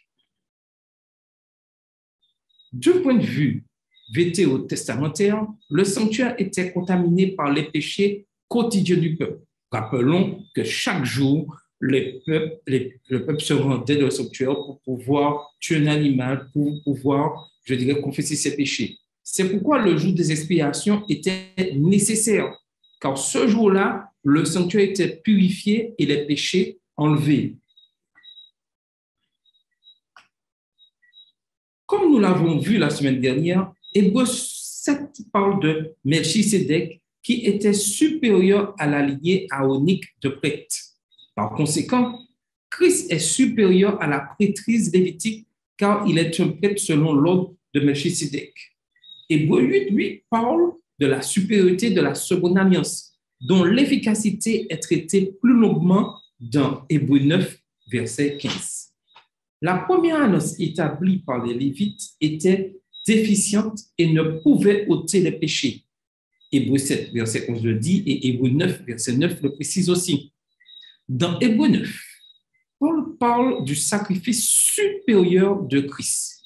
Du point de vue vétérotestamentaire, le sanctuaire était contaminé par les péchés quotidiens du peuple. Rappelons que chaque jour, le peuple se rendait dans le sanctuaire pour pouvoir tuer un animal, pour pouvoir, je dirais, confesser ses péchés. C'est pourquoi le jour des expiations était nécessaire, car ce jour-là, le sanctuaire était purifié et les péchés enlevés. Comme nous l'avons vu la semaine dernière, Hébreux 7 parle de Melchisédek qui était supérieur à la lignée aaronique de prêtre. Par conséquent, Christ est supérieur à la prêtrise lévitique car il est un prêtre selon l'ordre de Melchisédek. Hébreux 8, lui, parle de la supériorité de la seconde alliance, dont l'efficacité est traitée plus longuement dans Hébreux 9, verset 15. La première alliance établie par les Lévites était déficiente et ne pouvait ôter les péchés. Hébreux 7, verset 11 le dit et Hébreux 9, verset 9 le précise aussi. Dans Hébreux 9, Paul parle du sacrifice supérieur de Christ.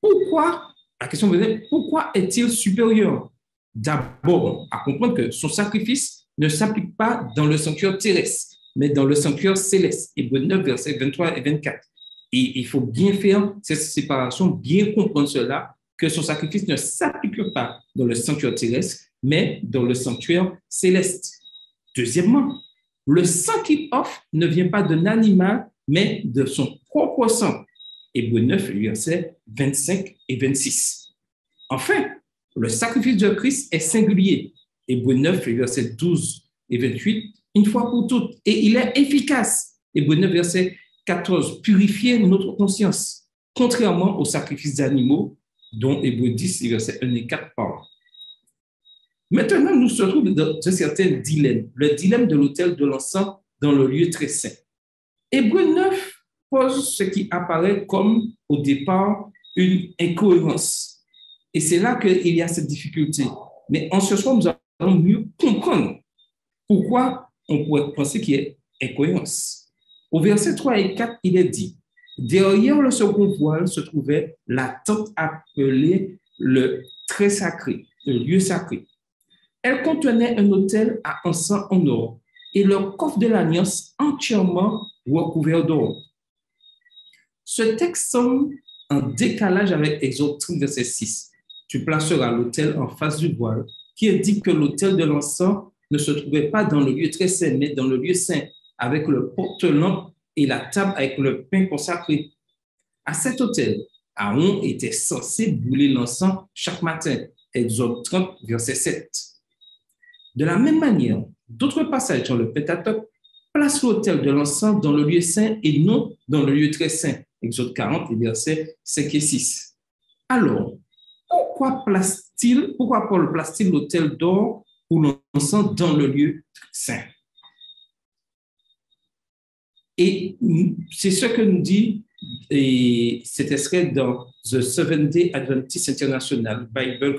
Pourquoi? La question est, pourquoi est-il supérieur? D'abord, à comprendre que son sacrifice ne s'applique pas dans le sanctuaire terrestre, mais dans le sanctuaire céleste. Hébreux 9, versets 23 et 24. Et il faut bien faire cette séparation, bien comprendre cela, que son sacrifice ne s'applique pas dans le sanctuaire terrestre, mais dans le sanctuaire céleste. Deuxièmement, le sang qu'il offre ne vient pas d'un animal, mais de son propre sang. Hébreux 9, versets 25 et 26. Enfin, le sacrifice de Christ est singulier. Hébreux 9, versets 12 et 28, une fois pour toutes. Et il est efficace. Hébreux 9, verset 14, purifier notre conscience, contrairement aux sacrifices d'animaux, dont Hébreux 10, versets 1 et 4 parlent. Maintenant, nous se trouvons dans un certain dilemme, le dilemme de l'autel de l'encens dans le lieu très saint. Hébreux 9 pose ce qui apparaît comme, au départ, une incohérence. Et c'est là qu'il y a cette difficulté. Mais en ce soir, nous allons mieux comprendre pourquoi on pourrait penser qu'il y a incohérence. Au verset 3 et 4, il est dit, « Derrière le second voile se trouvait la tente appelée le très sacré, le lieu sacré. Elle contenait un autel à encens en or et le coffre de l'alliance entièrement recouvert d'or. » Ce texte semble en décalage avec Exode 30, verset 6. Tu placeras l'autel en face du voile, qui indique que l'autel de l'encens ne se trouvait pas dans le lieu très saint, mais dans le lieu saint, avec le porte-lampe et la table avec le pain consacré. À cet autel, Aaron était censé brûler l'encens chaque matin. Exode 30, verset 7. De la même manière, d'autres passages dans le Pentateuque placent l'autel de l'encens dans le lieu saint et non dans le lieu très saint. Exode 40, versets 5 et 6. Alors, pourquoi Paul place-t-il l'autel d'or ou l'encens dans le lieu saint? Et c'est ce que nous dit cet extrait dans The Seventh-day Adventist International Bible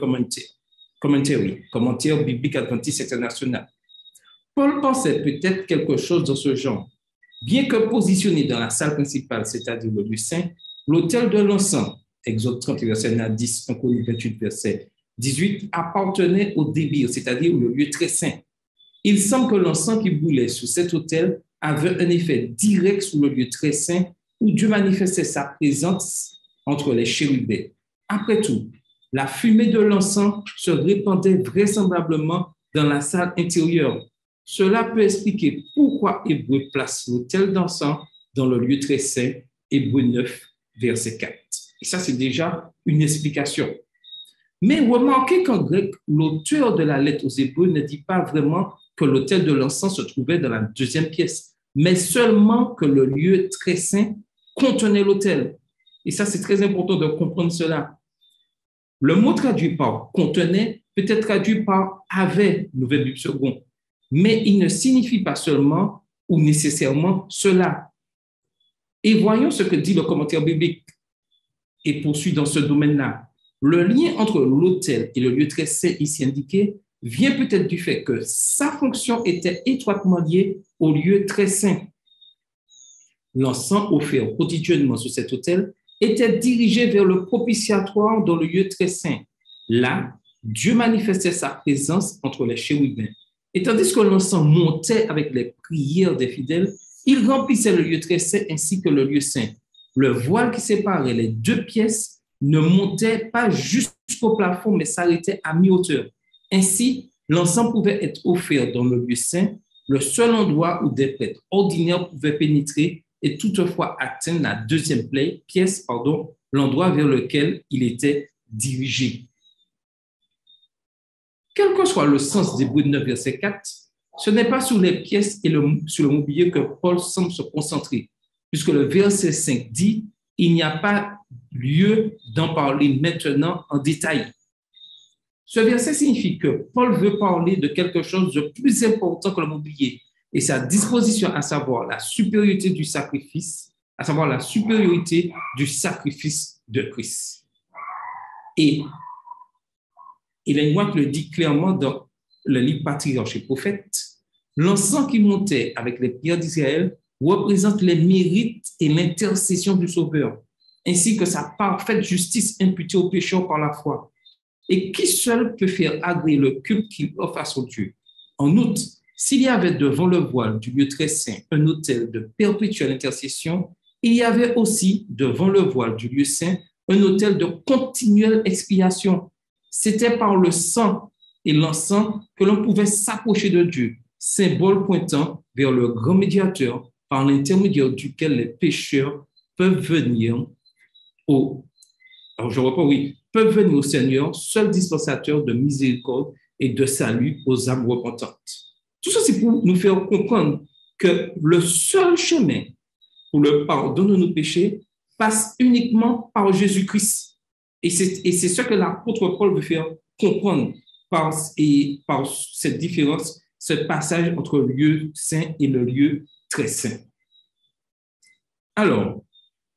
Commentary, commentaire biblique adventiste international. Paul pensait peut-être quelque chose dans ce genre. Bien que positionné dans la salle principale, c'est-à-dire le lieu saint, l'autel de l'encens, Exode 30, verset 10, 1 Corinthiens 28, verset 18, appartenait au débir, c'est-à-dire le lieu très saint. Il semble que l'encens qui brûlait sur cet autel avait un effet direct sur le lieu très saint où Dieu manifestait sa présence entre les chérubins. Après tout, la fumée de l'encens se répandait vraisemblablement dans la salle intérieure. Cela peut expliquer pourquoi Hébreux place l'autel d'encens dans le lieu très saint, Hébreux 9, verset 4. Et ça, c'est déjà une explication. Mais remarquez qu'en grec, l'auteur de la lettre aux Hébreux ne dit pas vraiment que l'autel de l'encens se trouvait dans la deuxième pièce, mais seulement que le lieu très saint contenait l'autel. Et ça, c'est très important de comprendre cela. Le mot traduit par « contenait » peut être traduit par avait, Nouvelle Bible seconde, mais il ne signifie pas seulement ou nécessairement cela. Et voyons ce que dit le commentaire biblique et poursuit dans ce domaine-là. Le lien entre l'autel et le lieu très saint ici indiqué vient peut-être du fait que sa fonction était étroitement liée au lieu très saint. L'encens offert quotidiennement sur cet autel était dirigé vers le propitiatoire dans le lieu très saint. Là, Dieu manifestait sa présence entre les chérubins. Et tandis que l'encens montait avec les prières des fidèles, il remplissait le lieu très saint ainsi que le lieu saint. Le voile qui séparait les deux pièces ne montait pas jusqu'au plafond, mais s'arrêtait à mi-hauteur. Ainsi, l'encens pouvait être offert dans le lieu saint, le seul endroit où des prêtres ordinaires pouvaient pénétrer et toutefois atteindre la deuxième pièce, l'endroit vers lequel il était dirigé. Quel que soit le sens d'Hébreux 9, verset 4, ce n'est pas sur les pièces et sur le mobilier que Paul semble se concentrer, puisque le verset 5 dit « Il n'y a pas lieu d'en parler maintenant en détail ». Ce verset signifie que Paul veut parler de quelque chose de plus important que le mobilier et sa disposition, à savoir la supériorité du sacrifice, de Christ. Et Ellen White le dit clairement dans le livre Patriarches et Prophètes, l'encens qui montait avec les prières d'Israël représente les mérites et l'intercession du Sauveur, ainsi que sa parfaite justice imputée aux pécheurs par la foi. Et qui seul peut faire agréer le culte qu'il offre à son Dieu? En outre, s'il y avait devant le voile du lieu très saint un autel de perpétuelle intercession, il y avait aussi devant le voile du lieu saint un autel de continuelle expiation. C'était par le sang et l'encens que l'on pouvait s'approcher de Dieu, symbole pointant vers le grand médiateur par l'intermédiaire duquel les pécheurs peuvent venir au Seigneur, seul dispensateur de miséricorde et de salut aux âmes repentantes. Tout ça, c'est pour nous faire comprendre que le seul chemin pour le pardon de nos péchés passe uniquement par Jésus-Christ. Et c'est ce que l'apôtre Paul veut faire comprendre par cette différence, ce passage entre le lieu saint et le lieu très saint. Alors,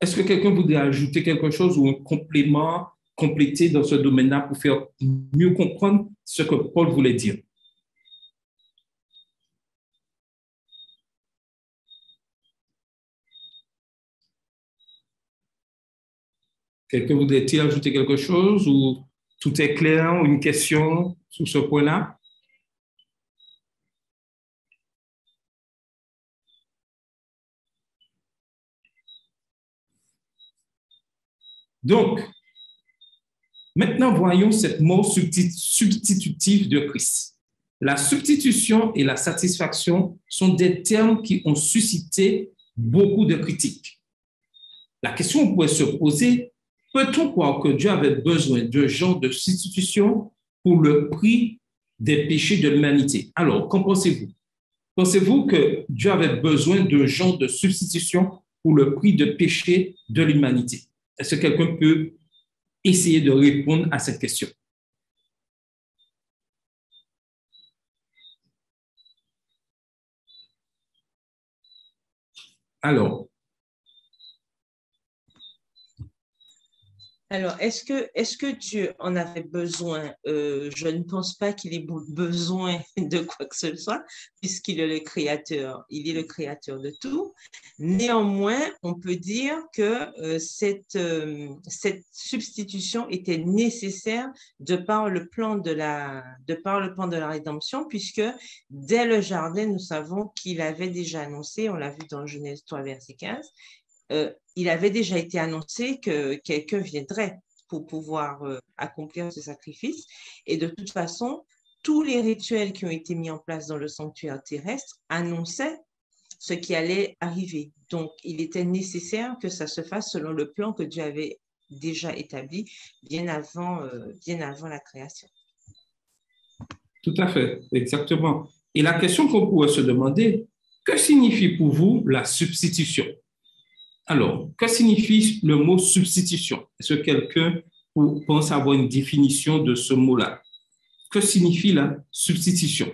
est-ce que quelqu'un voudrait ajouter quelque chose ou un complément, compléter dans ce domaine-là pour faire mieux comprendre ce que Paul voulait dire? Quelqu'un voudrait-il ajouter quelque chose ou tout est clair ou une question sur ce point-là? Donc, maintenant, voyons cette mort substitutive de Christ. La substitution et la satisfaction sont des termes qui ont suscité beaucoup de critiques. La question pourrait se poser, peut-on croire que Dieu avait besoin d'un genre de substitution pour le prix des péchés de l'humanité? Alors, qu'en pensez-vous? Pensez-vous que Dieu avait besoin d'un genre de substitution pour le prix de péché de l'humanité? Est-ce que quelqu'un peut essayer de répondre à cette question? Alors, est-ce que Dieu en avait besoin? Je ne pense pas qu'il ait besoin de quoi que ce soit, puisqu'il est le créateur. Il est le créateur de tout. Néanmoins, on peut dire que cette substitution était nécessaire de par le plan de la rédemption, puisque dès le jardin, nous savons qu'il avait déjà annoncé, on l'a vu dans Genèse 3, verset 15, il avait déjà été annoncé que quelqu'un viendrait pour pouvoir accomplir ce sacrifice. Et de toute façon, tous les rituels qui ont été mis en place dans le sanctuaire terrestre annonçaient ce qui allait arriver. Donc, il était nécessaire que ça se fasse selon le plan que Dieu avait déjà établi bien avant la création. Tout à fait, exactement. Et la question qu'on pourrait se demander, que signifie pour vous la substitution? Alors, que signifie le mot substitution? Est-ce que quelqu'un pense avoir une définition de ce mot-là? que signifie la substitution.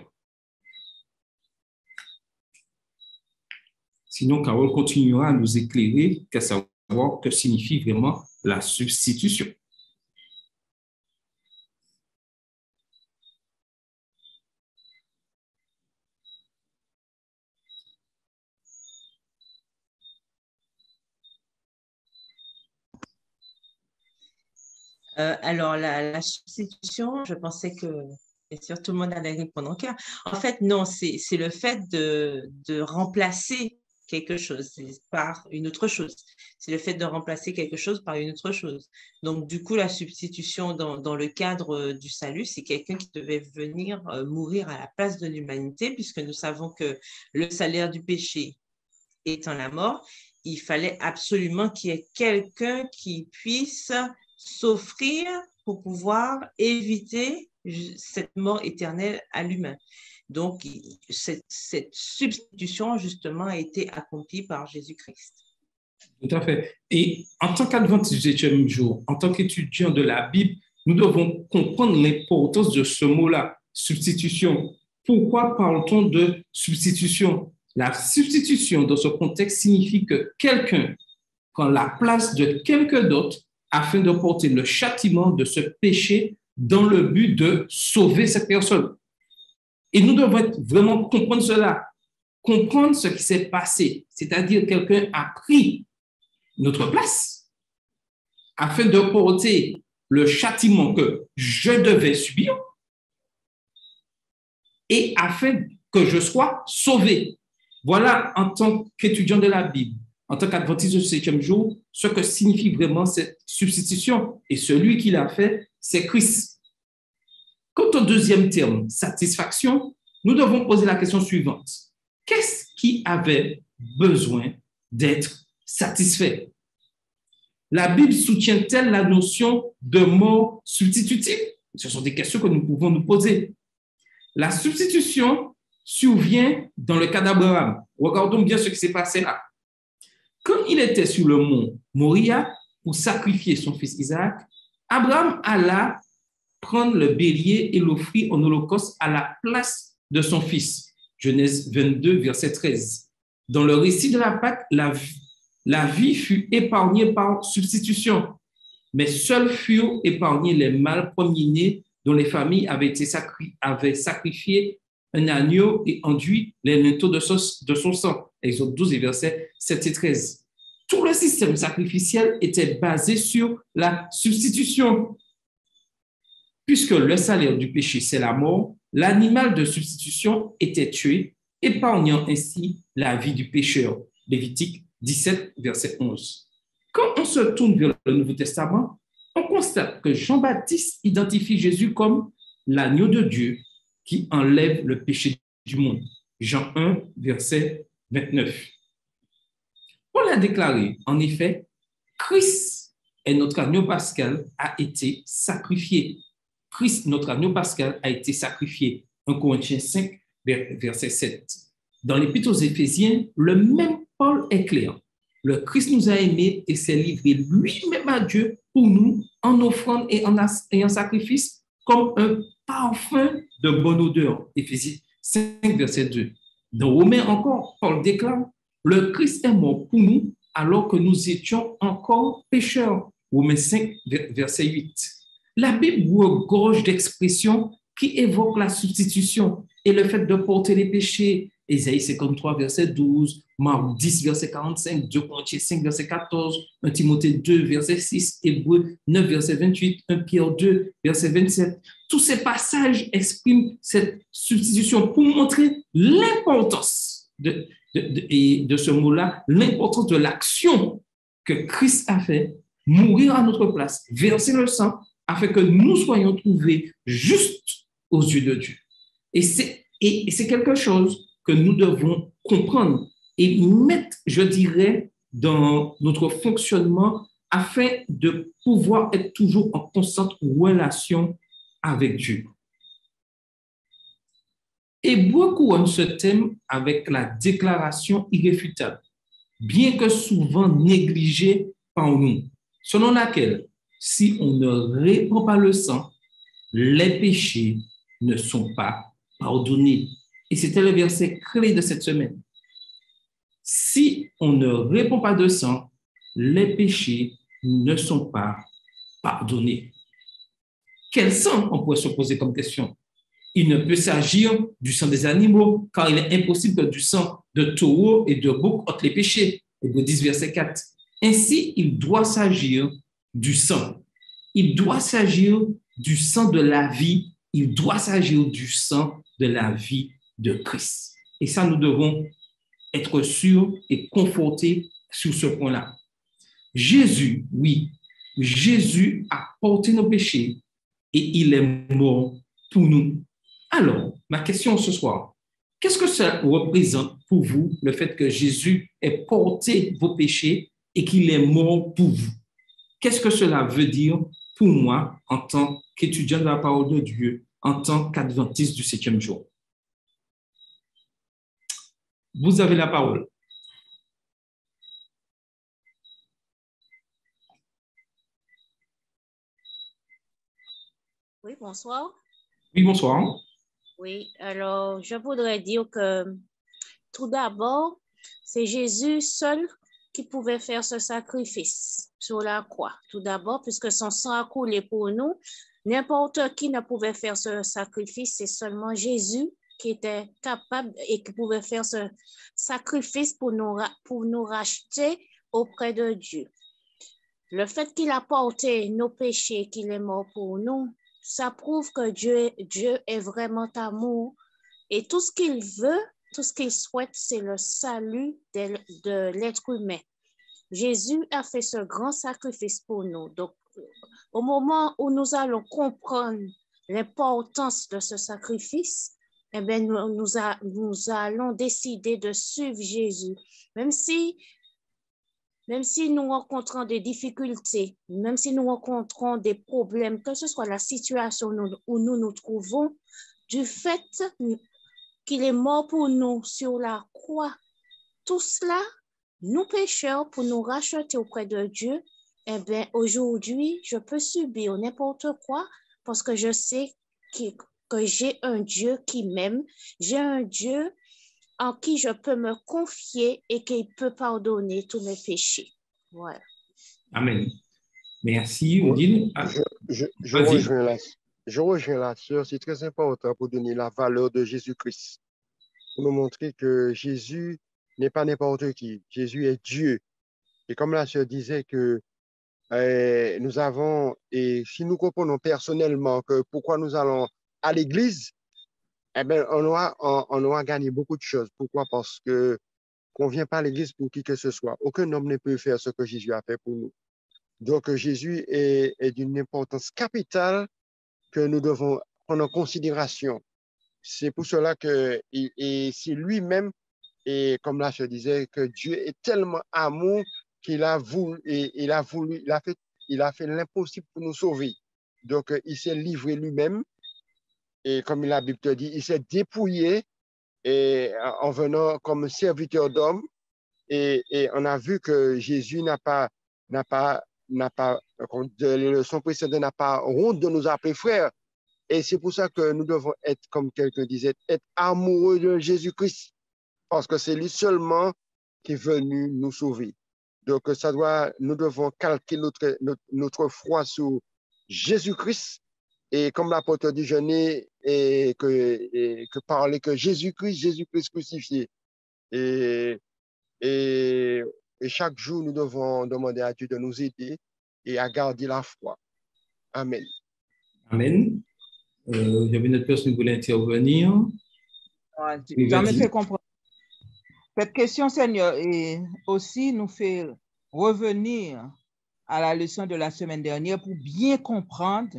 Sinon, Carole continuera à nous éclairer qu'à savoir que signifie vraiment la substitution. Alors, la substitution, je pensais que, bien sûr, tout le monde allait répondre en cœur. En fait, non, c'est le fait de remplacer quelque chose par une autre chose. C'est le fait de remplacer quelque chose par une autre chose. Donc, du coup, la substitution dans le cadre du salut, c'est quelqu'un qui devait venir mourir à la place de l'humanité, puisque nous savons que le salaire du péché étant la mort, il fallait absolument qu'il y ait quelqu'un qui puisse s'offrir pour pouvoir éviter cette mort éternelle à l'humain. Donc, cette substitution, justement, a été accomplie par Jésus-Christ. Tout à fait. Et en tant qu'adventiste du 7e jour, en tant qu'étudiant de la Bible, nous devons comprendre l'importance de ce mot-là, substitution. Pourquoi parle-t-on de substitution? La substitution, dans ce contexte, signifie que quelqu'un prend la place de quelqu'un d'autre afin de porter le châtiment de ce péché dans le but de sauver cette personne. Et nous devons vraiment comprendre cela, comprendre ce qui s'est passé, c'est-à-dire quelqu'un a pris notre place afin de porter le châtiment que je devais subir et afin que je sois sauvé. Voilà, en tant qu'étudiant de la Bible, en tant qu'adventiste du 7e jour, ce que signifie vraiment cette substitution. Et celui qui l'a fait, c'est Christ. Quant au deuxième terme, satisfaction, nous devons poser la question suivante. Qu'est-ce qui avait besoin d'être satisfait? La Bible soutient-elle la notion de mort substitutive? Ce sont des questions que nous pouvons nous poser. La substitution survient dans le cas d'Abraham. Regardons bien ce qui s'est passé là. Quand il était sur le mont Moria pour sacrifier son fils Isaac, Abraham alla prendre le bélier et l'offrir en holocauste à la place de son fils. Genèse 22, verset 13. Dans le récit de la Pâque, la vie fut épargnée par substitution, mais seuls furent épargnés les mâles premiers-nés dont les familles avaient sacrifié un agneau et enduit les linteaux de son sang. Exode 12, verset 7 et 13. Tout le système sacrificiel était basé sur la substitution. Puisque le salaire du péché, c'est la mort, l'animal de substitution était tué, épargnant ainsi la vie du pécheur. Lévitique 17, verset 11. Quand on se tourne vers le Nouveau Testament, on constate que Jean-Baptiste identifie Jésus comme l'agneau de Dieu qui enlève le péché du monde. Jean 1, verset 29. Paul a déclaré, en effet, Christ est notre agneau pascal, a été sacrifié. Christ, notre agneau pascal, a été sacrifié. 1 Corinthiens 5, verset 7. Dans l'Épître aux Éphésiens, le même Paul est clair. Le Christ nous a aimés et s'est livré lui-même à Dieu pour nous en offrande et en sacrifice comme un parfum de bonne odeur. Éphésiens 5, verset 2. Dans Romains encore, Paul déclare, le Christ est mort pour nous alors que nous étions encore pécheurs. Romains 5, verset 8. La Bible regorge d'expressions qui évoquent la substitution et le fait de porter les péchés. Ésaïe 53, verset 12, Marc 10, verset 45, 2 Corinthiens 5, verset 14, 1 Timothée 2, verset 6, Hébreux 9, verset 28, 1 Pierre 2, verset 27. Tous ces passages expriment cette substitution pour montrer l'importance de ce mot-là, l'importance de l'action que Christ a fait, mourir à notre place, verser le sang, afin que nous soyons trouvés justes aux yeux de Dieu. Et c'est quelque chose que nous devons comprendre et mettre, je dirais, dans notre fonctionnement afin de pouvoir être toujours en constante relation avec Dieu. Hébreux couronne ce thème avec la déclaration irréfutable, bien que souvent négligée par nous, selon laquelle si on ne répand pas le sang, les péchés ne sont pas pardonnés. Et c'était le verset clé de cette semaine. Si on ne répond pas de sang, les péchés ne sont pas pardonnés. Quel sang, on pourrait se poser comme question? Il ne peut s'agir du sang des animaux, car il est impossible que du sang de taureau et de bouc ôte les péchés. Hébreux 10, verset 4. Ainsi, il doit s'agir du sang. Il doit s'agir du sang de la vie. Il doit s'agir du sang de la vie de Christ. Et ça, nous devons être sûrs et confortés sur ce point-là. Jésus, oui, Jésus a porté nos péchés et il est mort pour nous. Alors, ma question ce soir, qu'est-ce que ça représente pour vous, le fait que Jésus ait porté vos péchés et qu'il est mort pour vous? Qu'est-ce que cela veut dire pour moi en tant qu'étudiant de la parole de Dieu, en tant qu'adventiste du 7e jour? Vous avez la parole. Oui, bonsoir. Oui, bonsoir. Oui, alors je voudrais dire que tout d'abord, c'est Jésus seul qui pouvait faire ce sacrifice sur la croix. Tout d'abord, puisque son sang a coulé pour nous, n'importe qui ne pouvait faire ce sacrifice, c'est seulement Jésus qui était capable et qui pouvait faire ce sacrifice pour nous racheter auprès de Dieu. Le fait qu'il a porté nos péchés, qu'il est mort pour nous, ça prouve que Dieu est vraiment amour et tout ce qu'il veut, tout ce qu'il souhaite, c'est le salut de l'être humain. Jésus a fait ce grand sacrifice pour nous. Donc, au moment où nous allons comprendre l'importance de ce sacrifice, eh bien, nous allons décider de suivre Jésus. Même si nous rencontrons des difficultés, même si nous rencontrons des problèmes, que ce soit la situation où nous nous trouvons, du fait qu'il est mort pour nous sur la croix, tout cela, nous pécheurs, pour nous racheter auprès de Dieu, eh bien, aujourd'hui, je peux subir n'importe quoi parce que je sais que j'ai un Dieu qui m'aime, j'ai un Dieu en qui je peux me confier et qui peut pardonner tous mes péchés. Voilà. Amen. Merci, Odile. Je rejoins la sœur. C'est très important pour donner la valeur de Jésus-Christ. Pour nous montrer que Jésus n'est pas n'importe qui. Jésus est Dieu. Et comme la sœur disait que nous avons, et si nous comprenons personnellement que pourquoi nous allons à l'église, eh bien, on aura gagné beaucoup de choses. Pourquoi? Parce que qu'on ne vient pas à l'église pour qui que ce soit. Aucun homme ne peut faire ce que Jésus a fait pour nous. Donc, Jésus est d'une importance capitale que nous devons prendre en considération. C'est pour cela que c'est lui-même, et comme là je disais, que Dieu est tellement amour qu'il a voulu, il a fait l'impossible pour nous sauver. Donc, il s'est livré lui-même. Et comme la Bible te dit, il s'est dépouillé et en venant comme serviteur d'homme. Et on a vu que Jésus les leçons précédentes n'a pas honte de nous appeler frères. Et c'est pour ça que nous devons être, comme quelqu'un disait, être amoureux de Jésus-Christ. Parce que c'est lui seulement qui est venu nous sauver. Donc, nous devons calquer notre foi sur Jésus-Christ. Et comme l'apôtre dit, je n'ai que parler que Jésus-Christ crucifié. Et chaque jour, nous devons demander à Dieu de nous aider et à garder la foi. Amen. Amen. Il y avait une autre personne qui voulait intervenir. Ça me fait comprendre. Cette question, Seigneur, et aussi nous fait revenir à la leçon de la semaine dernière pour bien comprendre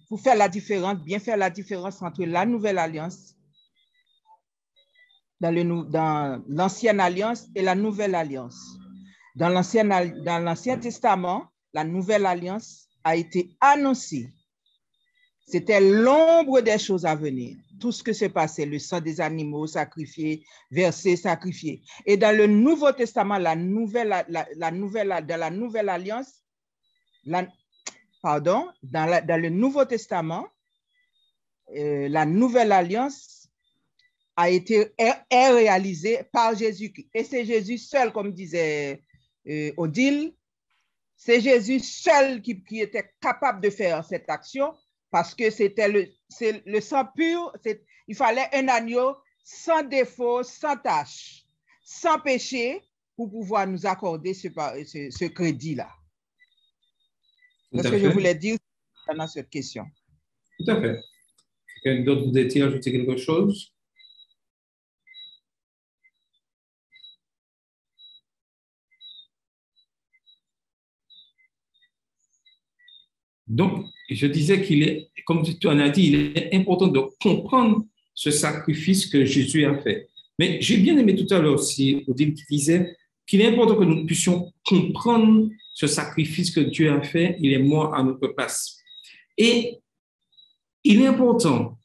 pour faire la différence, bien faire la différence entre la nouvelle alliance dans l'ancienne alliance et la nouvelle alliance. Dans l'Ancien Testament, la nouvelle alliance a été annoncée. C'était l'ombre des choses à venir. Tout ce que s'est passé, le sang des animaux sacrifiés, versés, sacrifiés. Et dans le Nouveau Testament, dans la nouvelle alliance, dans le Nouveau Testament, la nouvelle alliance est réalisée par Jésus. Et c'est Jésus seul, comme disait Odile, c'est Jésus seul qui était capable de faire cette action parce que c'était le sang pur. Il fallait un agneau sans défaut, sans tache, sans péché pour pouvoir nous accorder ce crédit-là. C'est ce que je voulais dire dans cette question. Tout à fait. Quelqu'un d'autre voudrait-il ajouter quelque chose? Donc, je disais qu'il est, comme tu en as dit, il est important de comprendre ce sacrifice que Jésus a fait. Mais j'ai bien aimé tout à l'heure aussi, Odile qui disait qu'il est important que nous puissions comprendre ce sacrifice que Dieu a fait, il est mort à notre place. Et il est important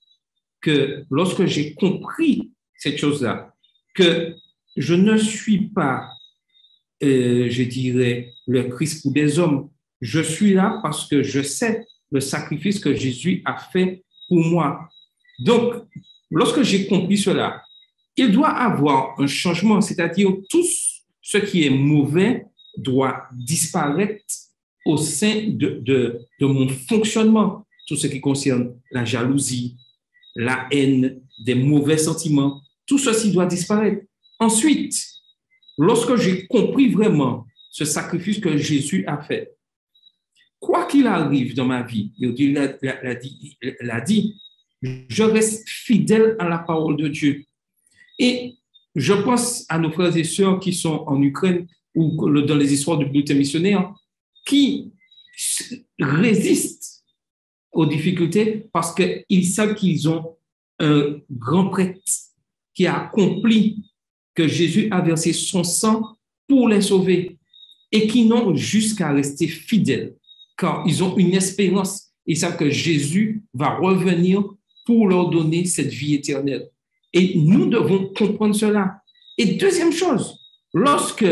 que lorsque j'ai compris cette chose-là, que je ne suis pas, je dirais, le Christ pour des hommes. Je suis là parce que je sais le sacrifice que Jésus a fait pour moi. Donc, lorsque j'ai compris cela, il doit avoir un changement, c'est-à-dire tout ce qui est mauvais doit disparaître au sein de mon fonctionnement, tout ce qui concerne la jalousie, la haine, des mauvais sentiments, tout ceci doit disparaître. Ensuite, lorsque j'ai compris vraiment ce sacrifice que Jésus a fait, quoi qu'il arrive dans ma vie, il l'a dit, je reste fidèle à la parole de Dieu. Et je pense à nos frères et sœurs qui sont en Ukraine ou dans les histoires de bulletins missionnaires, qui résistent aux difficultés parce qu'ils savent qu'ils ont un grand prêtre qui a accompli que Jésus a versé son sang pour les sauver et qui n'ont juste qu'à rester fidèles car ils ont une espérance. Ils savent que Jésus va revenir pour leur donner cette vie éternelle. Et nous devons comprendre cela. Et deuxième chose, lorsque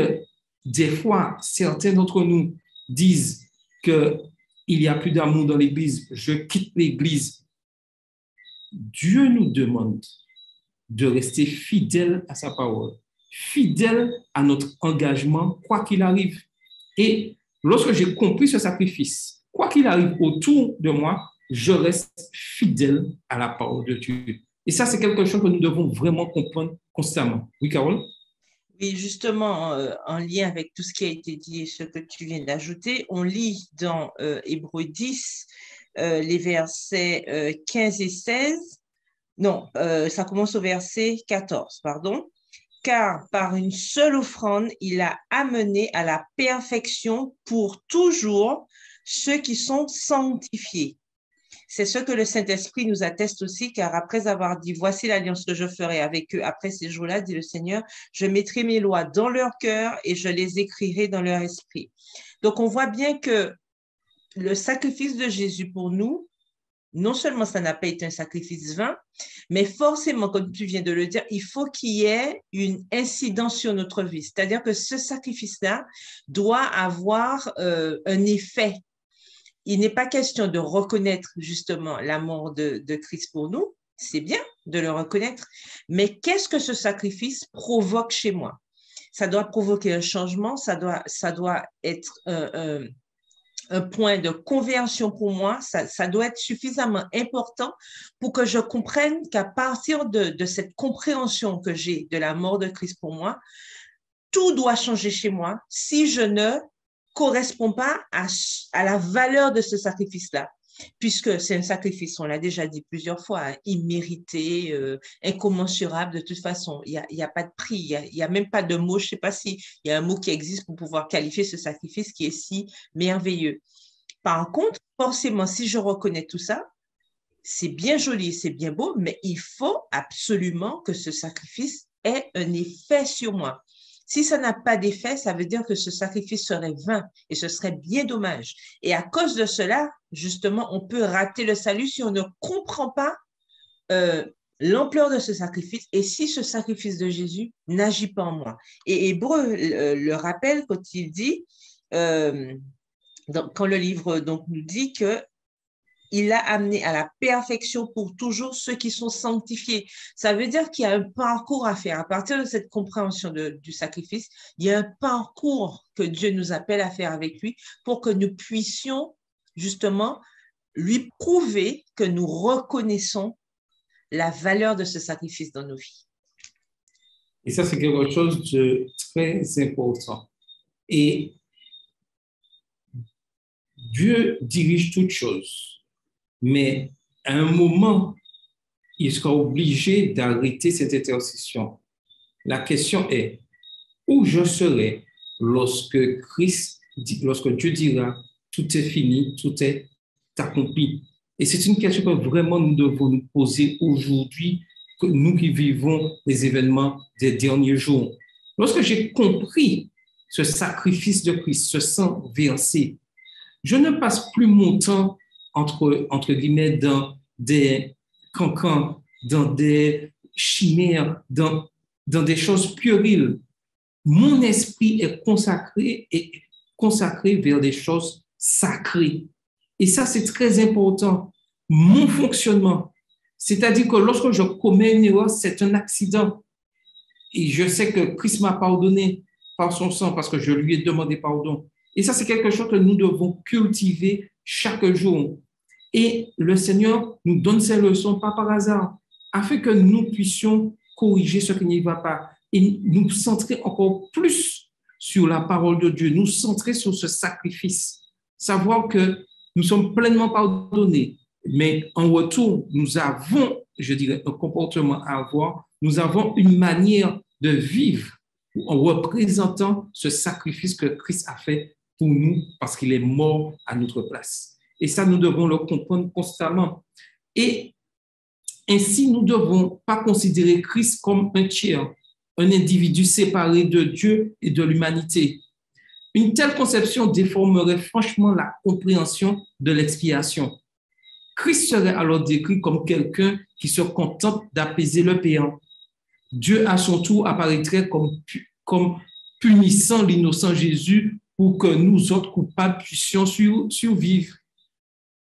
des fois certains d'entre nous disent qu'il n'y a plus d'amour dans l'Église, je quitte l'Église, Dieu nous demande de rester fidèle à sa parole, fidèle à notre engagement, quoi qu'il arrive. Et lorsque j'ai compris ce sacrifice, quoi qu'il arrive autour de moi, je reste fidèle à la parole de Dieu. Et ça, c'est quelque chose que nous devons vraiment comprendre constamment. Oui, Carole? Oui, justement, en lien avec tout ce qui a été dit et ce que tu viens d'ajouter, on lit dans Hébreux 10, les versets 15 et 16. Non, ça commence au verset 14, pardon. Car par une seule offrande, il a amené à la perfection pour toujours ceux qui sont sanctifiés. C'est ce que le Saint-Esprit nous atteste aussi, car après avoir dit, voici l'alliance que je ferai avec eux après ces jours-là, dit le Seigneur, je mettrai mes lois dans leur cœur et je les écrirai dans leur esprit. Donc, on voit bien que le sacrifice de Jésus pour nous, non seulement ça n'a pas été un sacrifice vain, mais forcément, comme tu viens de le dire, il faut qu'il y ait une incidence sur notre vie. C'est-à-dire que ce sacrifice-là doit avoir un effet. Il n'est pas question de reconnaître justement la mort de Christ pour nous, c'est bien de le reconnaître, mais qu'est-ce que ce sacrifice provoque chez moi? Ça doit provoquer un changement, ça doit être un point de conversion pour moi, ça doit être suffisamment important pour que je comprenne qu'à partir de cette compréhension que j'ai de la mort de Christ pour moi, tout doit changer chez moi si je ne correspond pas à la valeur de ce sacrifice-là, puisque c'est un sacrifice, on l'a déjà dit plusieurs fois, immérité, incommensurable de toute façon. Il y a pas de prix, il y a même pas de mot, je sais pas s'il y a un mot qui existe pour pouvoir qualifier ce sacrifice qui est si merveilleux. Par contre, forcément, si je reconnais tout ça, c'est bien joli, c'est bien beau, mais il faut absolument que ce sacrifice ait un effet sur moi. Si ça n'a pas d'effet, ça veut dire que ce sacrifice serait vain et ce serait bien dommage. Et à cause de cela, justement, on peut rater le salut si on ne comprend pas l'ampleur de ce sacrifice et si ce sacrifice de Jésus n'agit pas en moi. Et Hébreu le rappelle quand il dit quand le livre donc, nous dit que il a amené à la perfection pour toujours ceux qui sont sanctifiés. Ça veut dire qu'il y a un parcours à faire. À partir de cette compréhension du sacrifice, il y a un parcours que Dieu nous appelle à faire avec lui pour que nous puissions justement lui prouver que nous reconnaissons la valeur de ce sacrifice dans nos vies. Et ça, c'est quelque chose de très important. Et Dieu dirige toutes choses. Mais à un moment, il sera obligé d'arrêter cette intercession. La question est, où je serai lorsque Dieu dira, tout est fini, tout est accompli. Et c'est une question que vraiment nous devons nous poser aujourd'hui, que nous qui vivons les événements des derniers jours. Lorsque j'ai compris ce sacrifice de Christ, ce sang versé, je ne passe plus mon temps entre guillemets, dans des cancans, dans des chimères, dans des choses puériles. Mon esprit est consacré vers des choses sacrées. Et ça, c'est très important. Mon fonctionnement, c'est-à-dire que lorsque je commets une erreur, c'est un accident. Et je sais que Christ m'a pardonné par son sang parce que je lui ai demandé pardon. Et ça, c'est quelque chose que nous devons cultiver chaque jour. Et le Seigneur nous donne ces leçons, pas par hasard, afin que nous puissions corriger ce qui n'y va pas et nous centrer encore plus sur la parole de Dieu, nous centrer sur ce sacrifice, savoir que nous sommes pleinement pardonnés, mais en retour, nous avons, je dirais, un comportement à avoir, nous avons une manière de vivre en représentant ce sacrifice que Christ a fait pour nous parce qu'il est mort à notre place. Et ça, nous devons le comprendre constamment. Et ainsi, nous ne devons pas considérer Christ comme un tiers, un individu séparé de Dieu et de l'humanité. Une telle conception déformerait franchement la compréhension de l'expiation. Christ serait alors décrit comme quelqu'un qui se contente d'apaiser le péant. Dieu, à son tour, apparaîtrait comme punissant l'innocent Jésus pour que nous autres coupables puissions survivre.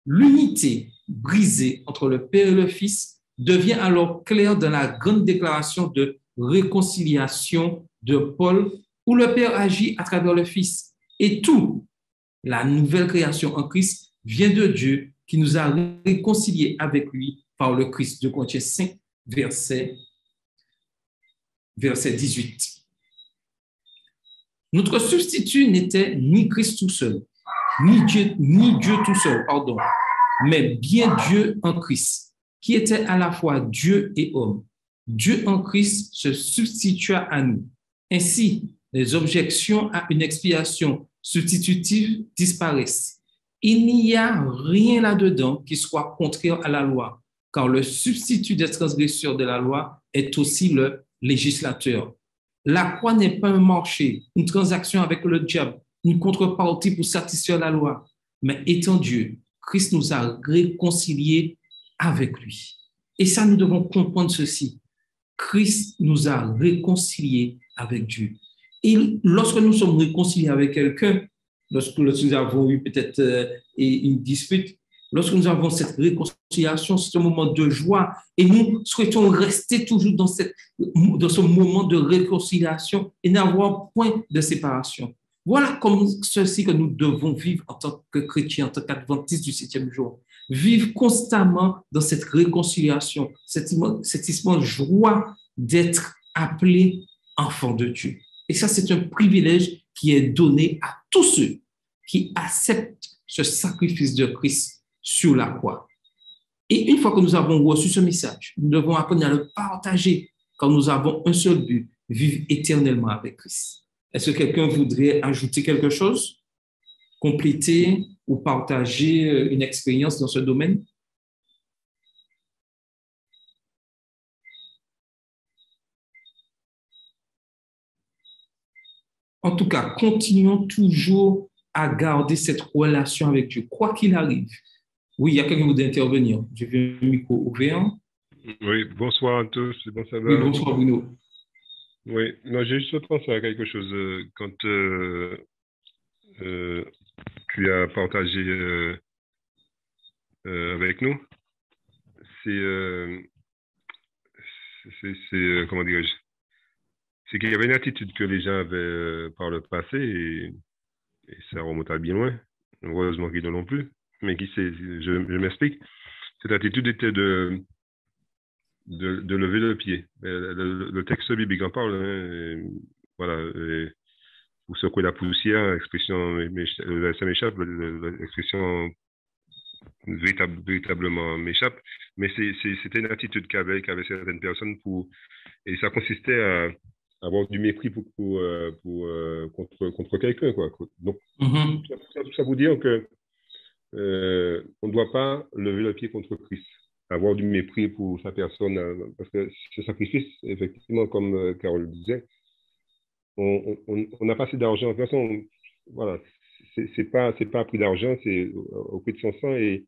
L'unité brisée entre le Père et le Fils devient alors claire dans la grande déclaration de réconciliation de Paul, où le Père agit à travers le Fils. Et tout, la nouvelle création en Christ, vient de Dieu qui nous a réconciliés avec lui par le Christ. 2 Corinthiens 5, verset 18. Notre substitut n'était ni Christ tout seul, ni Dieu tout seul, pardon, mais bien Dieu en Christ, qui était à la fois Dieu et homme. Dieu en Christ se substitua à nous. Ainsi, les objections à une expiation substitutive disparaissent. Il n'y a rien là-dedans qui soit contraire à la loi, car le substitut des transgresseurs de la loi est aussi le législateur. La croix n'est pas un marché, une transaction avec le diable, une contrepartie pour satisfaire la loi, mais étant Dieu, Christ nous a réconciliés avec lui. Et ça, nous devons comprendre ceci. Christ nous a réconciliés avec Dieu. Et lorsque nous sommes réconciliés avec quelqu'un, lorsque nous avons eu peut-être une dispute, lorsque nous avons cette réconciliation, c'est un moment de joie et nous souhaitons rester toujours dans ce moment de réconciliation et n'avoir point de séparation. Voilà comme ceci que nous devons vivre en tant que chrétiens, en tant qu'adventistes du 7e jour. Vivre constamment dans cette réconciliation, cette immense joie d'être appelés enfants de Dieu. Et ça, c'est un privilège qui est donné à tous ceux qui acceptent ce sacrifice de Christ sur la croix. Et une fois que nous avons reçu ce message, nous devons apprendre à le partager car nous avons un seul but, vivre éternellement avec Christ. Est-ce que quelqu'un voudrait ajouter quelque chose, compléter ou partager une expérience dans ce domaine? En tout cas, continuons toujours à garder cette relation avec Dieu, quoi qu'il arrive. Oui, il y a quelqu'un qui voudrait intervenir. J'ai vu un micro ouvert. Oui, bonsoir à tous. Bonsoir, oui, bonsoir Bruno. Oui, non, j'ai juste pensé à quelque chose. Quand qu'il a partagé avec nous, comment dirais-je, c'est qu'il y avait une attitude que les gens avaient par le passé et ça remonte à bien loin. Heureusement qu'ils ne l'ont plus, mais je m'explique. Cette attitude était de lever le pied. Le texte biblique en parle. Hein, voilà. Pour secouer la poussière, l'expression, ça m'échappe, l'expression véritablement m'échappe. Mais c'était une attitude qu'avaient certaines personnes et ça consistait à avoir du mépris contre quelqu'un, quoi. Donc, tout ça pour dire que on ne doit pas lever le pied contre Christ, avoir du mépris pour sa personne, parce que ce sacrifice, effectivement, comme Carole disait, on n'a pas assez d'argent. De toute façon, voilà, c'est pas à prix d'argent, c'est au prix de son sang, et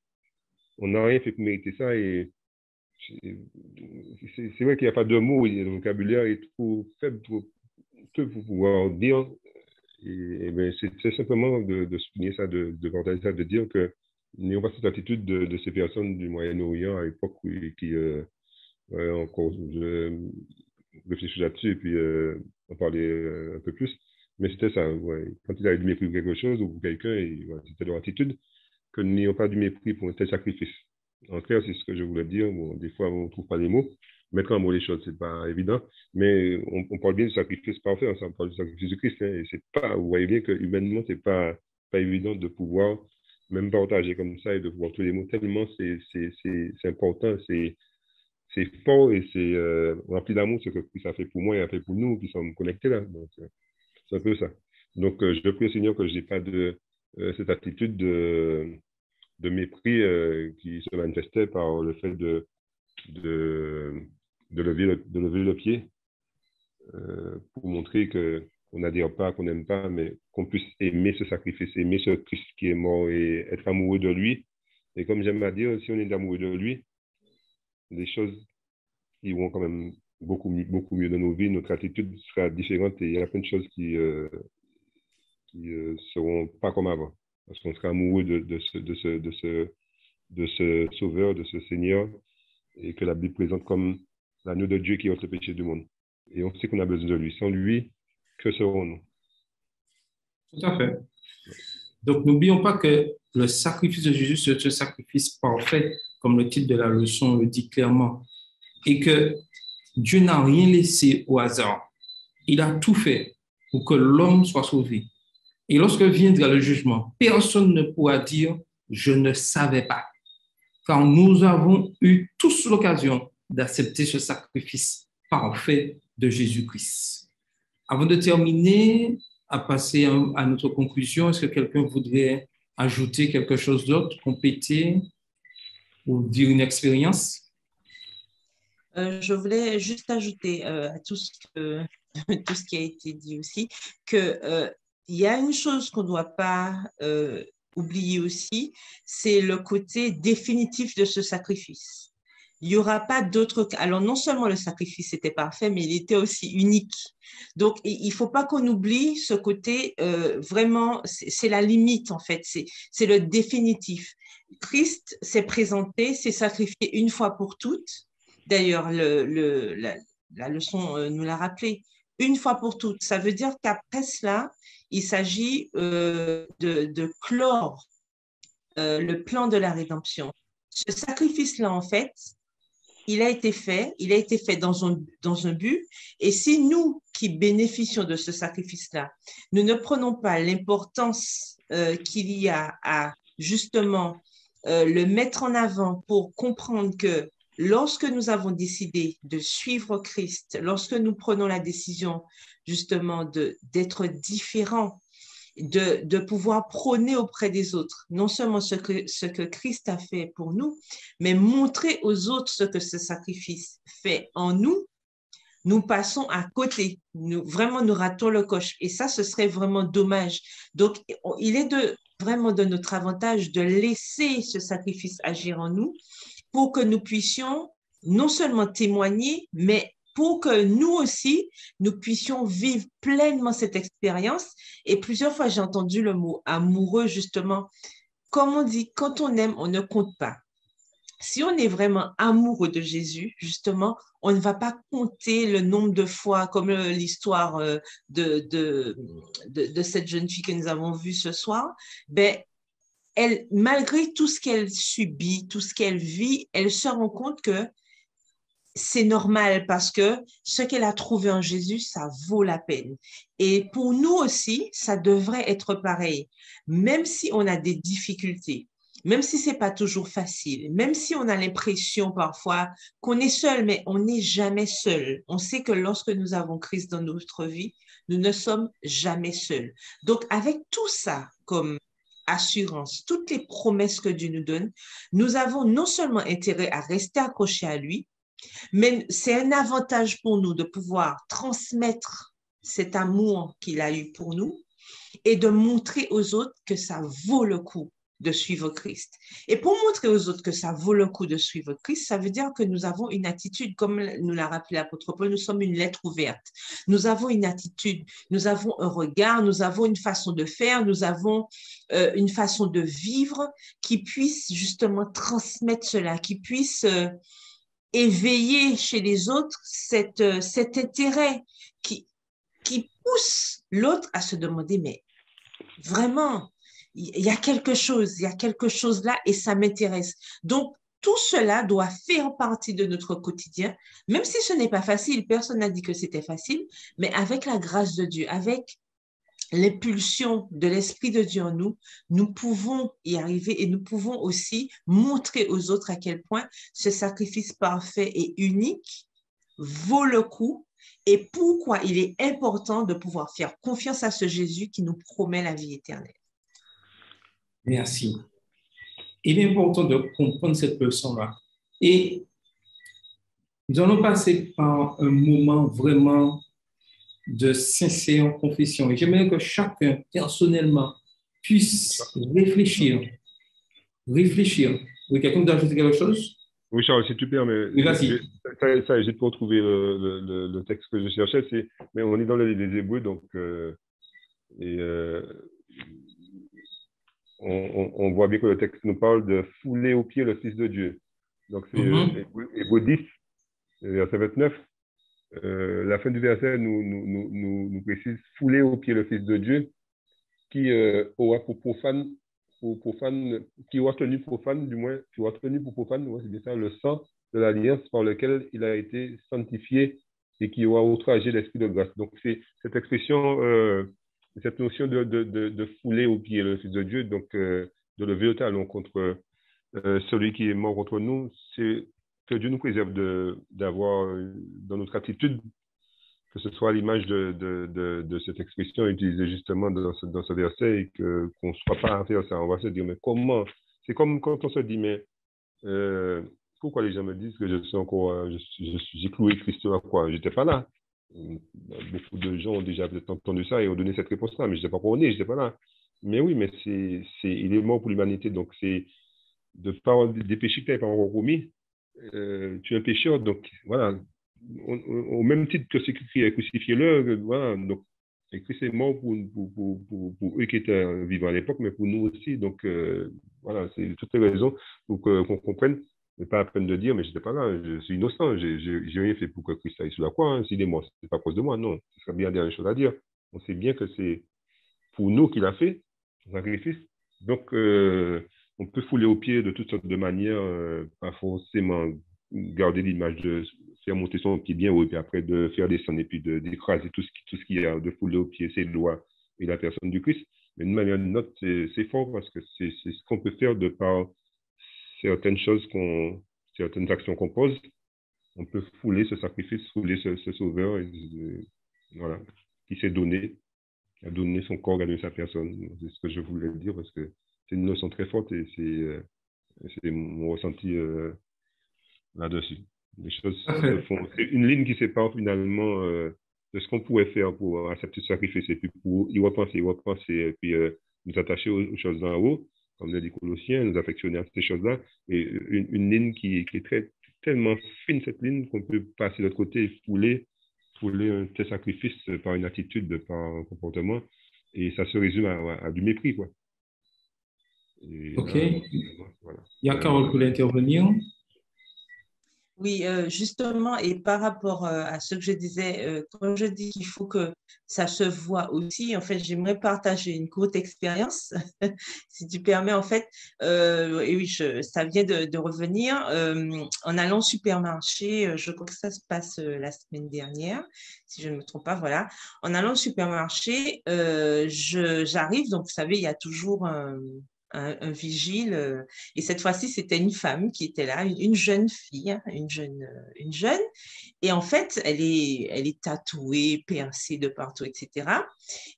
on n'a rien fait pour mériter ça. Et c'est vrai qu'il n'y a pas de mots, le vocabulaire est trop faible pour pouvoir dire. Et ben, c'est simplement de souligner ça, de partager ça, de dire que n'ayons pas cette attitude de ces personnes du Moyen-Orient à l'époque qui encore, je réfléchis là-dessus et puis en parler un peu plus. Mais c'était ça, ouais. Quand il a du mépris pour quelque chose ou pour quelqu'un, c'était leur attitude, que nous n'ayons pas du mépris pour un tel sacrifice. En clair, c'est ce que je voulais dire. Bon, des fois, on ne trouve pas les mots. Mettre en mots les choses, c'est pas évident. Mais on parle bien du sacrifice parfait, on parle du sacrifice de Christ. Hein, et c'est pas, vous voyez bien que humainement, c'est pas évident de pouvoir même partager comme ça et de pouvoir tous les mots. Tellement c'est important, c'est fort et c'est rempli d'amour ce que Christ a fait pour moi et a fait pour nous qui sommes connectés là. Donc, c'est un peu ça. Donc, je prie au Seigneur que je n'ai pas cette attitude de mépris qui se manifestait par le fait de lever le pied pour montrer qu'on n'adhère pas, qu'on n'aime pas, mais qu'on puisse aimer ce sacrifice, aimer ce Christ qui est mort et être amoureux de lui. Et comme j'aime à dire, si on est amoureux de lui, les choses iront quand même beaucoup mieux dans nos vies, notre attitude sera différente et il y a plein de choses qui seront pas comme avant. Parce qu'on sera amoureux de ce Sauveur, de ce Seigneur, et que la Bible présente comme l'agneau de Dieu qui ôte le péché du monde. Et on sait qu'on a besoin de lui. Sans lui, que serons-nous? Tout à fait. Donc, n'oublions pas que le sacrifice de Jésus, c'est ce sacrifice parfait, comme le titre de la leçon le dit clairement, et que Dieu n'a rien laissé au hasard. Il a tout fait pour que l'homme soit sauvé. Et lorsque viendra le jugement, personne ne pourra dire « je ne savais pas ». Car nous avons eu tous l'occasion d'accepter ce sacrifice parfait de Jésus-Christ. Avant de terminer, à passer à notre conclusion, est-ce que quelqu'un voudrait ajouter quelque chose d'autre, compléter ou dire une expérience? Je voulais juste ajouter à tout ce qui a été dit aussi, qu'il y a une chose qu'on ne doit pas oublier aussi, c'est le côté définitif de ce sacrifice. Il n'y aura pas d'autre... Alors, non seulement le sacrifice était parfait, mais il était aussi unique. Donc, il ne faut pas qu'on oublie ce côté, vraiment, c'est la limite, en fait, c'est le définitif. Christ s'est présenté, s'est sacrifié une fois pour toutes. D'ailleurs, la leçon nous l'a rappelé. Une fois pour toutes. Ça veut dire qu'après cela, il s'agit de clore le plan de la rédemption. Ce sacrifice-là, en fait, il a été fait dans un but. Et si nous qui bénéficions de ce sacrifice-là, nous ne prenons pas l'importance qu'il y a à justement le mettre en avant pour comprendre que lorsque nous avons décidé de suivre Christ, lorsque nous prenons la décision justement d'être différents, de pouvoir prôner auprès des autres, non seulement ce que Christ a fait pour nous, mais montrer aux autres ce que ce sacrifice fait en nous, nous passons à côté. Nous ratons le coche. Et ça, ce serait vraiment dommage. Donc, il est vraiment de notre avantage de laisser ce sacrifice agir en nous pour que nous puissions non seulement témoigner, mais pour que nous aussi, nous puissions vivre pleinement cette expérience. Et plusieurs fois, j'ai entendu le mot amoureux, justement. Comme on dit, quand on aime, on ne compte pas. Si on est vraiment amoureux de Jésus, justement, on ne va pas compter le nombre de fois, comme l'histoire de cette jeune fille que nous avons vue ce soir, ben, elle, malgré tout ce qu'elle subit, tout ce qu'elle vit, elle se rend compte que c'est normal parce que ce qu'elle a trouvé en Jésus, ça vaut la peine. Et pour nous aussi, ça devrait être pareil. Même si on a des difficultés, même si c'est pas toujours facile, même si on a l'impression parfois qu'on est seul, mais on n'est jamais seul. On sait que lorsque nous avons Christ dans notre vie, nous ne sommes jamais seuls. Donc, avec tout ça comme assurance, toutes les promesses que Dieu nous donne, nous avons non seulement intérêt à rester accrochés à lui, mais c'est un avantage pour nous de pouvoir transmettre cet amour qu'il a eu pour nous et de montrer aux autres que ça vaut le coup de suivre Christ. Et pour montrer aux autres que ça vaut le coup de suivre Christ, ça veut dire que nous avons une attitude, comme nous l'a rappelé l'apôtre Paul, nous sommes une lettre ouverte. Nous avons une attitude, nous avons un regard, nous avons une façon de faire, nous avons une façon de vivre qui puisse justement transmettre cela, qui puisse éveiller chez les autres cet intérêt qui pousse l'autre à se demander, mais vraiment, il y a quelque chose là et ça m'intéresse. Donc, tout cela doit faire partie de notre quotidien, même si ce n'est pas facile, personne n'a dit que c'était facile, mais avec la grâce de Dieu, avec l'impulsion de l'Esprit de Dieu en nous, nous pouvons y arriver et nous pouvons aussi montrer aux autres à quel point ce sacrifice parfait et unique vaut le coup et pourquoi il est important de pouvoir faire confiance à ce Jésus qui nous promet la vie éternelle. Merci. Il est important de comprendre cette leçon-là. Et nous allons passer par un moment vraiment de sincère confession. Et j'aimerais que chacun, personnellement, puisse réfléchir. Oui, quelqu'un doit ajouter quelque chose? Oui, Charles, si tu permets. Oui, vas-y. Ça, j'ai pour trouver le texte que je cherchais. Mais on est dans les Hébreux, donc on voit bien que le texte nous parle de fouler aux pieds le Fils de Dieu. Donc, c'est Hébreux 10, verset 29. La fin du verset nous précise fouler aux pieds le Fils de Dieu qui aura pour profane, qui aura tenu profane, du moins, qui aura tenu pour profane, ouais, c'est bien ça, le sang de l'alliance par lequel il a été sanctifié et qui aura outragé l'esprit de grâce. Donc, c'est cette expression, cette notion de fouler aux pieds le Fils de Dieu, donc de lever le talon contre celui qui est mort contre nous, c'est que Dieu nous préserve d'avoir dans notre attitude, que ce soit à l'image de cette expression utilisée justement dans ce verset et qu'on ne soit pas à faire ça. On va se dire, mais comment? C'est comme quand on se dit, mais pourquoi les gens me disent que je suis encore, j'ai cloué Christ à quoi? Je n'étais pas là. Beaucoup de gens ont déjà peut-être entendu ça et ont donné cette réponse-là, mais je n'étais pas couronné, je n'étais pas là. Mais oui, mais il est mort pour l'humanité, donc c'est de par des péchés que tu n'avais pas encore commis. Tu es un pécheur, donc voilà, au même titre que c'est écrit, crucifiez-le, voilà, donc Christ est mort pour eux qui étaient vivants à l'époque, mais pour nous aussi, donc voilà, c'est toutes les raisons pour qu'on comprenne, mais pas la peine de dire, mais je n'étais pas là, je suis innocent, j'ai rien fait pour que Christ aille sur la croix, hein. S'il est mort, c'est pas à cause de moi, non, ce serait bien dernière chose à dire, on sait bien que c'est pour nous qu'il a fait, son sacrifice, donc on peut fouler aux pieds de toutes sortes de manières, pas forcément garder l'image de faire monter son pied bien haut, et puis après de faire descendre, et puis d'écraser tout ce qu'il y a, de fouler aux pieds ses lois et la personne du Christ. Mais d'une manière ou d'une autre, c'est fort parce que c'est ce qu'on peut faire de par certaines choses, certaines actions qu'on pose. On peut fouler ce sacrifice, fouler ce sauveur, voilà, qui s'est donné, qui a donné son corps, qui a donné sa personne. C'est ce que je voulais dire parce que c'est une notion très forte et c'est mon ressenti là-dessus. Les choses se font. C'est une ligne qui sépare finalement de ce qu'on pourrait faire pour accepter ce sacrifice et puis pour y repenser et puis nous attacher aux choses d'en haut, comme le dit Colossiens, nous affectionner à ces choses-là. Et une ligne qui est très, tellement fine cette ligne qu'on peut passer de l'autre côté et fouler un tel sacrifice par une attitude, par un comportement, et ça se résume à du mépris, quoi. Et OK. là, voilà. Il y a Carole pour intervenir. Oui, justement, et par rapport à ce que je disais, quand je dis qu'il faut que ça se voit aussi, en fait, j'aimerais partager une courte expérience, si tu permets, en fait. Et oui, ça vient de revenir. En allant au supermarché, je crois que ça se passe la semaine dernière, si je ne me trompe pas, voilà. En allant au supermarché, j'arrive, donc vous savez, il y a toujours un vigile. Et cette fois-ci, c'était une femme qui était là, une jeune fille, hein, une jeune. Et en fait, elle est tatouée, percée de partout, etc.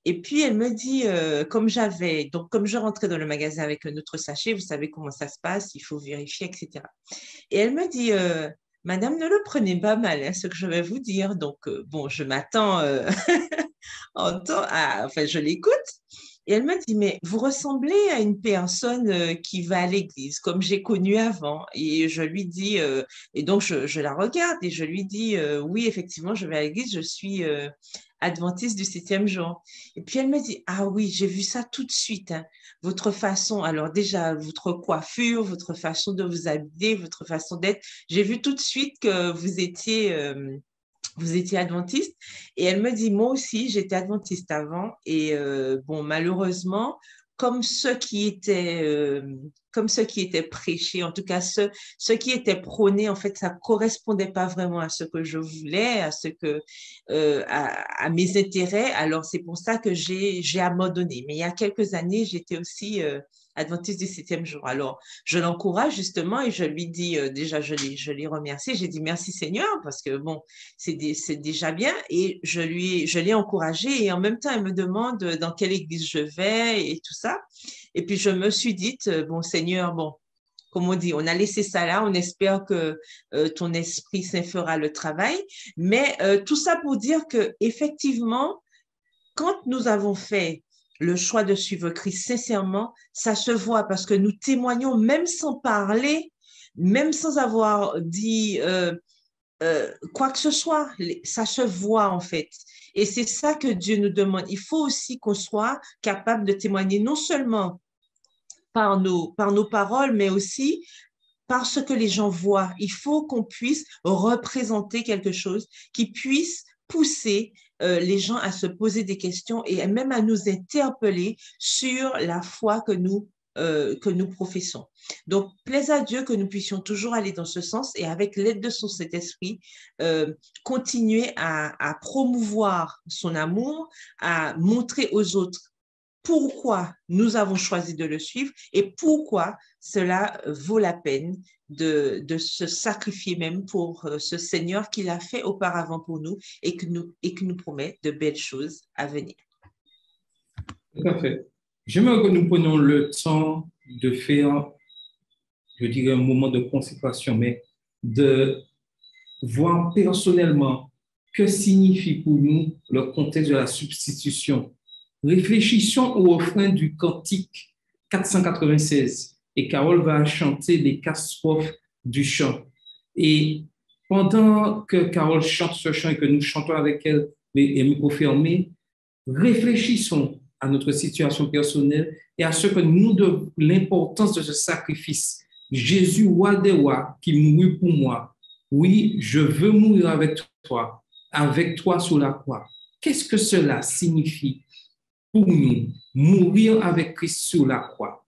Et puis, elle me dit, comme je rentrais dans le magasin avec un autre sachet, vous savez comment ça se passe, il faut vérifier, etc. Et elle me dit, Madame, ne le prenez pas mal, hein, ce que je vais vous dire. Donc, bon, je m'attends enfin, je l'écoute. Et elle me dit, mais vous ressemblez à une personne qui va à l'église, comme j'ai connu avant. Et je lui dis, et donc je la regarde et je lui dis, oui, effectivement, je vais à l'église, je suis adventiste du 7e jour. Et puis elle me dit, ah oui, j'ai vu ça tout de suite, hein. Votre façon, alors déjà, votre coiffure, votre façon de vous habiller, votre façon d'être, j'ai vu tout de suite que vous étiez adventiste. Et elle me dit, moi aussi, j'étais adventiste avant. Et bon, malheureusement, comme ce qui était prêché, en tout cas ce qui était prôné, en fait, ça correspondait pas vraiment à ce que je voulais, à mes intérêts. Alors, c'est pour ça que j'ai abandonné. Mais il y a quelques années, j'étais aussi adventiste du 7e jour. Alors, je l'encourage justement et je lui dis, déjà, je l'ai remercié. J'ai dit merci Seigneur parce que bon, c'est déjà bien. Et je l'ai encouragée et en même temps, elle me demande dans quelle église je vais et tout ça. Et puis, je me suis dit, bon Seigneur, bon, comme on dit, on a laissé ça là, on espère que ton Esprit Saint fera le travail. Mais tout ça pour dire que effectivement, quand nous avons fait le choix de suivre Christ sincèrement, ça se voit parce que nous témoignons même sans parler, même sans avoir dit quoi que ce soit, ça se voit en fait. Et c'est ça que Dieu nous demande. Il faut aussi qu'on soit capable de témoigner non seulement par nos paroles, mais aussi par ce que les gens voient. Il faut qu'on puisse représenter quelque chose qui puisse pousser les gens à se poser des questions et même à nous interpeller sur la foi que nous professons. Donc, plaise à Dieu que nous puissions toujours aller dans ce sens et avec l'aide de son Saint-Esprit, continuer à promouvoir son amour, à montrer aux autres pourquoi nous avons choisi de le suivre et pourquoi cela vaut la peine de se sacrifier même pour ce Seigneur qui l'a fait auparavant pour nous et qui nous promet de belles choses à venir. Tout à fait. J'aimerais que nous prenions le temps de faire, je dirais, un moment de consécration, mais de voir personnellement que signifie pour nous le contexte de la substitution. Réfléchissons au refrain du cantique 496 et Carole va chanter les 4 strophes du chant. Et pendant que Carole chante ce chant et que nous chantons avec elle, les micros fermés, réfléchissons à notre situation personnelle et à ce que l'importance de ce sacrifice. Jésus, roi des rois, qui mourut pour moi. Oui, je veux mourir avec toi sur la croix. Qu'est-ce que cela signifie pour nous, mourir avec Christ sur la croix?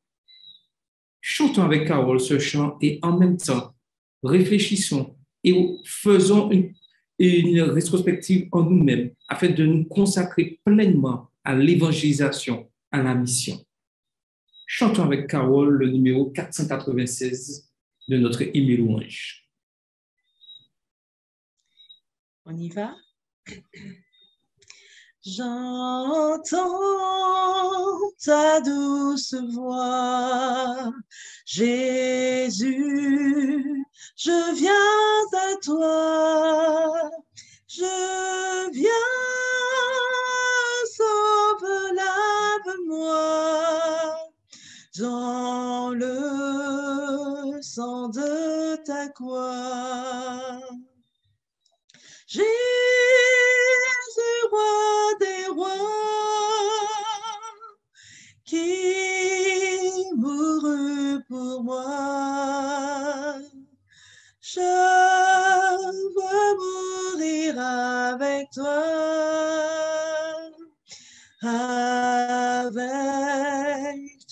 Chantons avec Carole ce chant et en même temps, réfléchissons et faisons une rétrospective en nous-mêmes afin de nous consacrer pleinement à l'évangélisation, à la mission. Chantons avec Carole le numéro 496 de notre hymne louange. On y va? J'entends ta douce voix, Jésus, je viens à toi, je viens, sauve, lave-moi dans le sang de ta croix.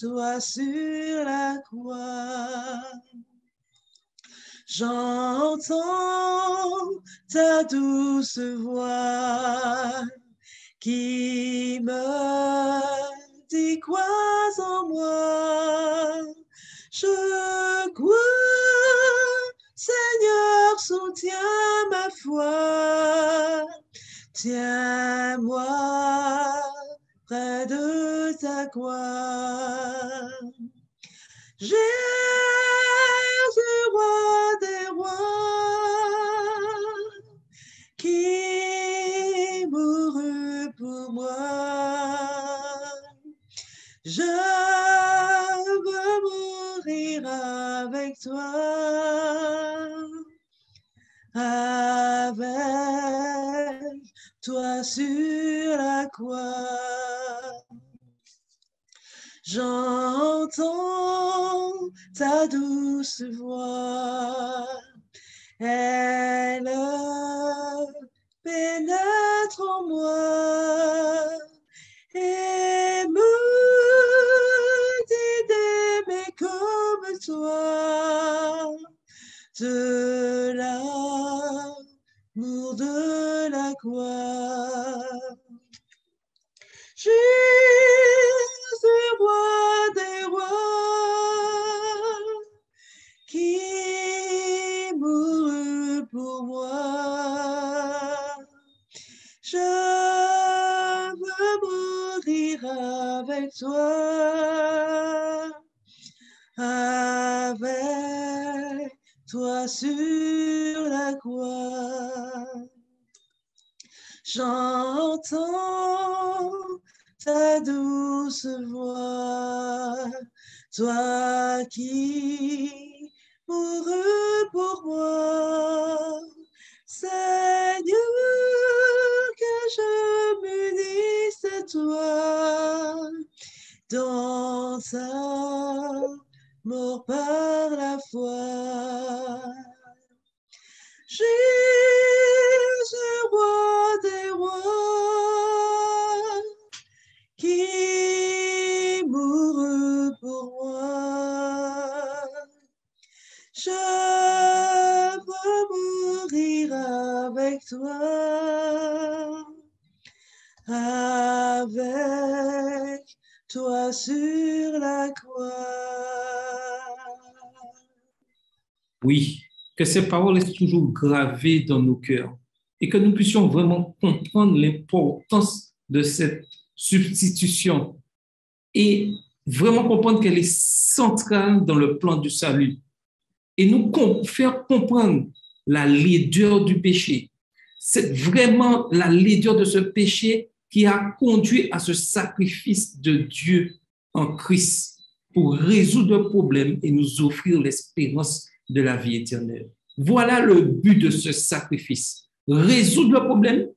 toi sur la croix. J'entends ta douce voix qui me dit crois en moi. Je crois, Seigneur, soutiens ma foi. Tiens-moi près de ta croix. Jésus, roi des rois, qui mourut pour moi. Je veux mourir avec toi, avec toi sur la croix. J'entends ta douce voix, elle pénètre en moi et me dit d'aimer comme toi, de l'amour de la croix. Jésus, roi des rois, qui mourut pour moi. Je veux mourir avec toi, avec toi sur la croix. J'entends ta douce voix, toi qui mourus pour moi. Seigneur, que je m'unisse à toi dans ta mort par la foi. Jésus, roi des rois, qui mourut pour moi. Je veux mourir avec toi, avec toi sur la croix. Oui, que ces paroles restent toujours gravées dans nos cœurs et que nous puissions vraiment comprendre l'importance de cette substitution et vraiment comprendre qu'elle est centrale dans le plan du salut et nous faire comprendre la laideur du péché. C'est vraiment la laideur de ce péché qui a conduit à ce sacrifice de Dieu en Christ pour résoudre le problème et nous offrir l'espérance de la vie éternelle. Voilà le but de ce sacrifice. Résoudre le problème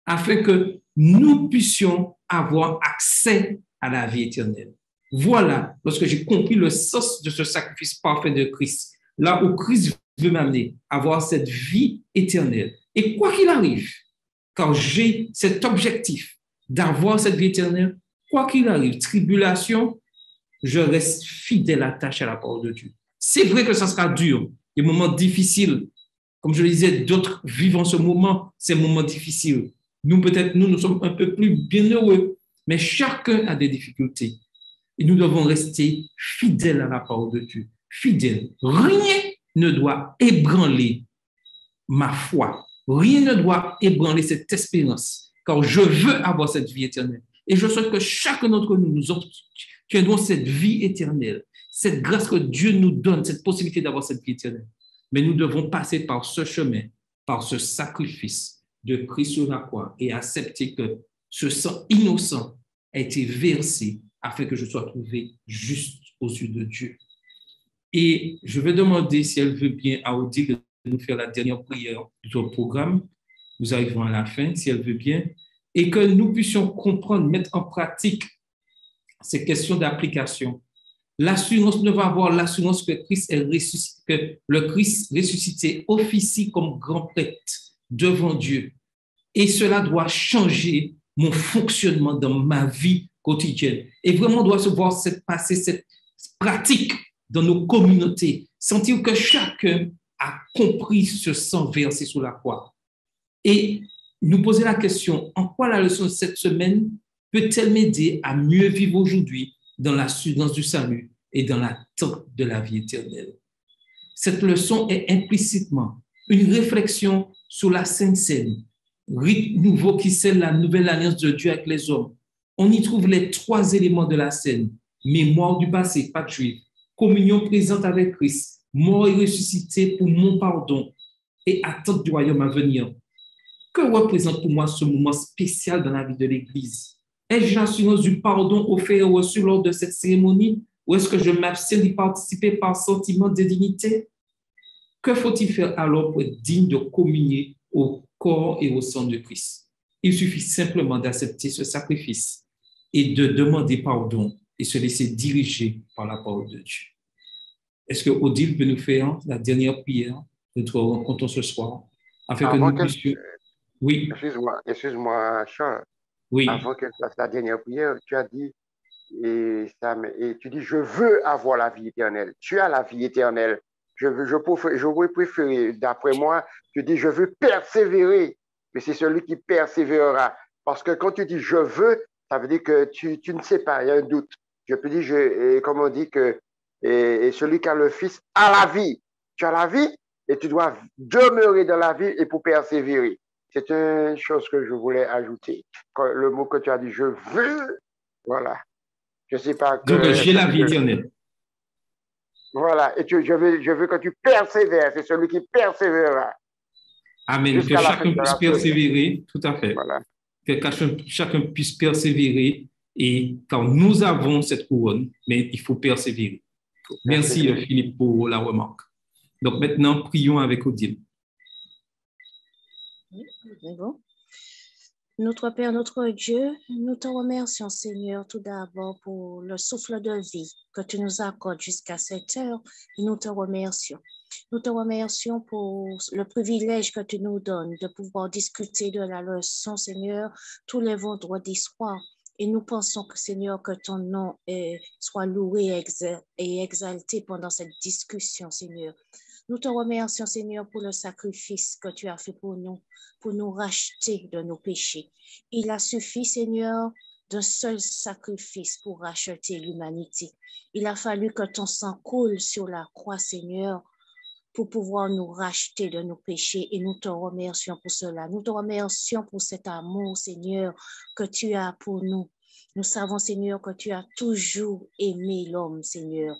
afin que nous puissions avoir accès à la vie éternelle. Voilà, lorsque j'ai compris le sens de ce sacrifice parfait de Christ, là où Christ veut m'amener à avoir cette vie éternelle. Et quoi qu'il arrive, quand j'ai cet objectif d'avoir cette vie éternelle, quoi qu'il arrive, tribulation, je reste fidèle attaché à la parole de Dieu. C'est vrai que ça sera dur, des moments difficiles. Comme je le disais, d'autres vivent en ce moment, ces moments difficiles. Nous, peut-être, nous sommes un peu plus bienheureux, mais chacun a des difficultés. Et nous devons rester fidèles à la parole de Dieu. Fidèles. Rien ne doit ébranler ma foi. Rien ne doit ébranler cette espérance, car je veux avoir cette vie éternelle. Et je souhaite que chacun d'entre nous, nous obtiendrons cette vie éternelle, cette grâce que Dieu nous donne, cette possibilité d'avoir cette vie éternelle. Mais nous devons passer par ce chemin, par ce sacrifice de Christ sur la croix et accepter que ce sang innocent a été versé afin que je sois trouvé juste aux yeux de Dieu. Et je vais demander, si elle veut bien, à Odile de nous faire la dernière prière de notre programme. Nous arrivons à la fin, si elle veut bien, et que nous puissions comprendre, mettre en pratique ces questions d'application. L'assurance, ne va avoir l'assurance que Christ est ressuscité, que le Christ ressuscité officie comme grand prêtre devant Dieu. Et cela doit changer mon fonctionnement dans ma vie quotidienne. Et vraiment, on doit se voir passer cette pratique dans nos communautés, sentir que chacun a compris ce sang versé sur la croix. Et nous poser la question, en quoi la leçon de cette semaine peut-elle m'aider à mieux vivre aujourd'hui dans l'assurance du salut et dans l'attente de la vie éternelle? Cette leçon est implicitement une réflexion sur la Sainte Seine, rite nouveau qui scelle la nouvelle alliance de Dieu avec les hommes. On y trouve les 3 éléments de la scène: mémoire du passé, pas juif, communion présente avec Christ, mort et ressuscité pour mon pardon et attente du royaume à venir. Que représente pour moi ce moment spécial dans la vie de l'Église? Ai-je l'assurance du pardon offert et reçu lors de cette cérémonie, ou est-ce que je m'abstiens d'y participer par sentiment de dignité? Que faut-il faire alors pour être digne de communier au corps et au sang de Christ? Il suffit simplement d'accepter ce sacrifice et de demander pardon et se laisser diriger par la parole de Dieu. Est-ce que Odile peut nous faire la dernière prière de notre rencontre ce soir, afin que nous puissions... Oui. Excuse-moi, Charles. Oui. Avant qu'elle fasse la dernière prière, tu as dit, et tu dis, je veux avoir la vie éternelle. Tu as la vie éternelle. Je pourrais préférer, d'après moi, tu dis, je veux persévérer. Mais c'est celui qui persévérera. Parce que quand tu dis, je veux, ça veut dire que tu ne sais pas, il y a un doute. Je peux dire, comme on dit que et celui qui a le Fils a la vie. Tu as la vie et tu dois demeurer dans la vie et pour persévérer. C'est une chose que je voulais ajouter. Le mot que tu as dit, je veux, voilà. Je ne sais pas. Donc, j'ai la vie éternelle. Voilà. Et je veux que tu persévères. C'est celui qui persévérera. Amen. Que chacun puisse persévérer. Tout à fait. Voilà. Que chacun puisse persévérer. Et quand nous avons cette couronne, mais il faut persévérer. Merci, Philippe, pour la remarque. Donc, maintenant, prions avec Odile. Bon. Notre Père, notre Dieu, nous te remercions, Seigneur, tout d'abord pour le souffle de vie que tu nous accordes jusqu'à cette heure. Nous te remercions. Nous te remercions pour le privilège que tu nous donnes de pouvoir discuter de la leçon, Seigneur, tous les vendredis soirs. Et nous pensons que, Seigneur, que ton nom soit loué et exalté pendant cette discussion, Seigneur. Nous te remercions, Seigneur, pour le sacrifice que tu as fait pour nous racheter de nos péchés. Il a suffi, Seigneur, d'un seul sacrifice pour racheter l'humanité. Il a fallu que ton sang coule sur la croix, Seigneur, pour pouvoir nous racheter de nos péchés, et nous te remercions pour cela. Nous te remercions pour cet amour, Seigneur, que tu as pour nous. Nous savons, Seigneur, que tu as toujours aimé l'homme, Seigneur.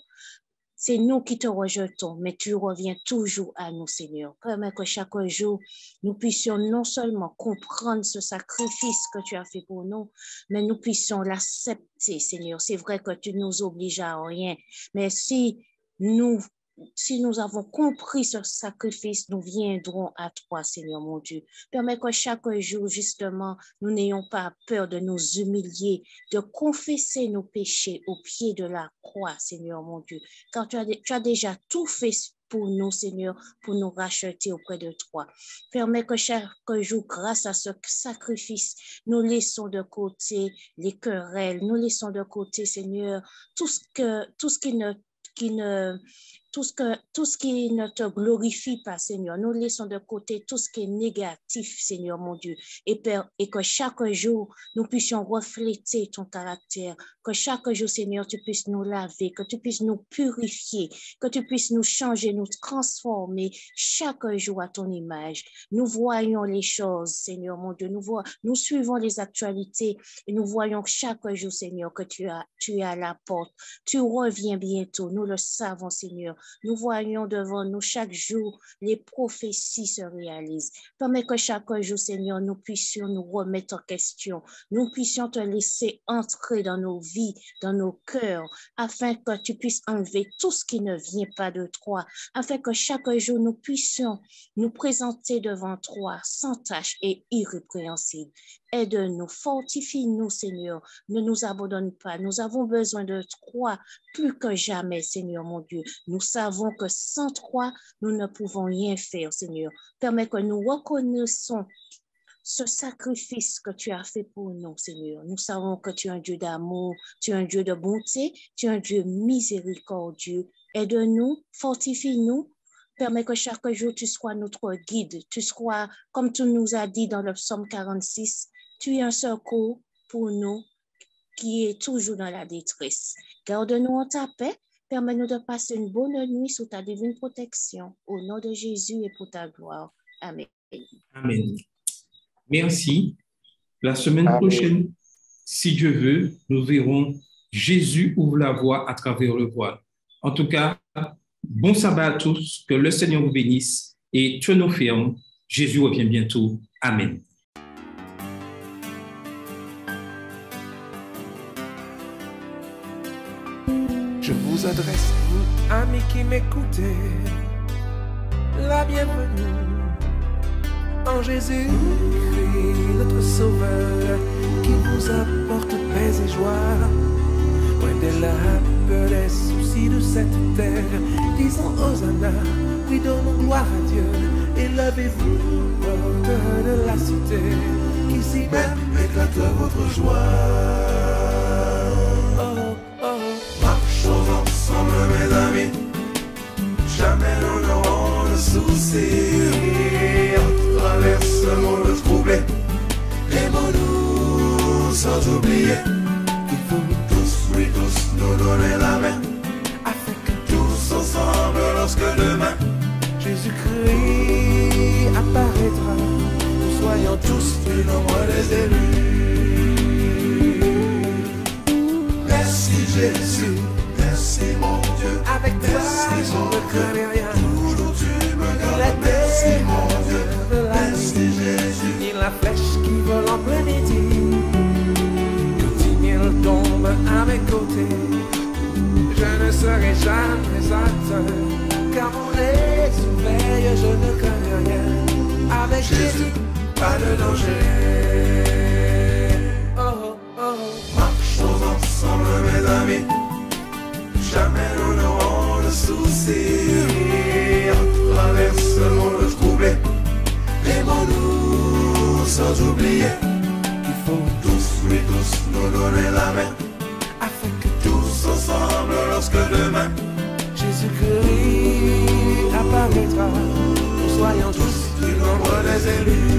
C'est nous qui te rejetons, mais tu reviens toujours à nous, Seigneur. Permets que chaque jour, nous puissions non seulement comprendre ce sacrifice que tu as fait pour nous, mais nous puissions l'accepter, Seigneur. C'est vrai que tu nous obliges à rien, mais si nous avons compris ce sacrifice, nous viendrons à toi, Seigneur mon Dieu. Permets que chaque jour, justement, nous n'ayons pas peur de nous humilier, de confesser nos péchés au pied de la croix, Seigneur mon Dieu. Car tu as déjà tout fait pour nous, Seigneur, pour nous racheter auprès de toi. Permets que chaque jour, grâce à ce sacrifice, nous laissons de côté les querelles, nous laissons de côté, Seigneur, tout ce qui ne te glorifie pas, Seigneur. Nous laissons de côté tout ce qui est négatif, Seigneur mon Dieu. Et que chaque jour, nous puissions refléter ton caractère. Que chaque jour, Seigneur, tu puisses nous laver, que tu puisses nous purifier, que tu puisses nous changer, nous transformer chaque jour à ton image. Nous voyons les choses, Seigneur mon Dieu. Nous suivons les actualités et nous voyons chaque jour, Seigneur, que tu es à la porte. Tu reviens bientôt. Nous le savons, Seigneur. Nous voyons devant nous chaque jour les prophéties se réalisent. Permets que chaque jour, Seigneur, nous puissions nous remettre en question. Nous puissions te laisser entrer dans nos vies, dans nos cœurs, afin que tu puisses enlever tout ce qui ne vient pas de toi, afin que chaque jour nous puissions nous présenter devant toi sans tache et irrépréhensible. Aide-nous, fortifie-nous, Seigneur. Ne nous abandonne pas. Nous avons besoin de toi plus que jamais, Seigneur mon Dieu. Nous savons que sans toi, nous ne pouvons rien faire, Seigneur. Permets que nous reconnaissons ce sacrifice que tu as fait pour nous, Seigneur. Nous savons que tu es un Dieu d'amour, tu es un Dieu de bonté, tu es un Dieu miséricordieux. Aide-nous, fortifie-nous, permets que chaque jour tu sois notre guide, tu sois, comme tu nous as dit dans le psaume 46, tu es un secours pour nous qui est toujours dans la détresse. Garde-nous en ta paix, permets-nous de passer une bonne nuit sous ta divine protection. Au nom de Jésus et pour ta gloire. Amen. Amen. Merci. La semaine prochaine, si Dieu veut, nous verrons Jésus ouvre la voie à travers le voile. En tout cas, bon sabbat à tous, que le Seigneur vous bénisse et tenons ferme. Jésus revient bientôt. Amen. Je vous adresse, vous, amis qui m'écoutez, la bienvenue en Jésus-Christ, notre Sauveur, qui vous apporte paix et joie. Loin de la peur des soucis de cette terre, disons Hosanna, oui donnons gloire à Dieu, et levez-vous, porteurs de la cité, qu'ici même éclate votre joie. Marchons ensemble mes amis, jamais nous n'aurons de soucis. On traverse le monde troublé, aimons-nous sans oublier. Il faut tous, oui tous, nous donner la main, afin que tous ensemble, lorsque demain Jésus-Christ apparaîtra, nous soyons tous du nombre des élus. Merci Jésus, merci mon Dieu, avec toi je ne crains rien, toujours tu me gardes. Merci mon Dieu, merci Jésus, il la flèche qui vole en plein midi, quand il miel tombe à mes côtés, je ne serai jamais atteint, car mon œil surveille, je ne crains rien, avec Jésus, pas de danger. Oh, oh, oh. Marchons ensemble mes amis, jamais nous n'aurons de soucis. On traverse le monde troublé, aimons-nous sans oublier qu'il faut tous, oui tous, nous donner la main, afin que tous ensemble, lorsque demain Jésus-Christ apparaîtra, nous soyons tous du nombre des élus.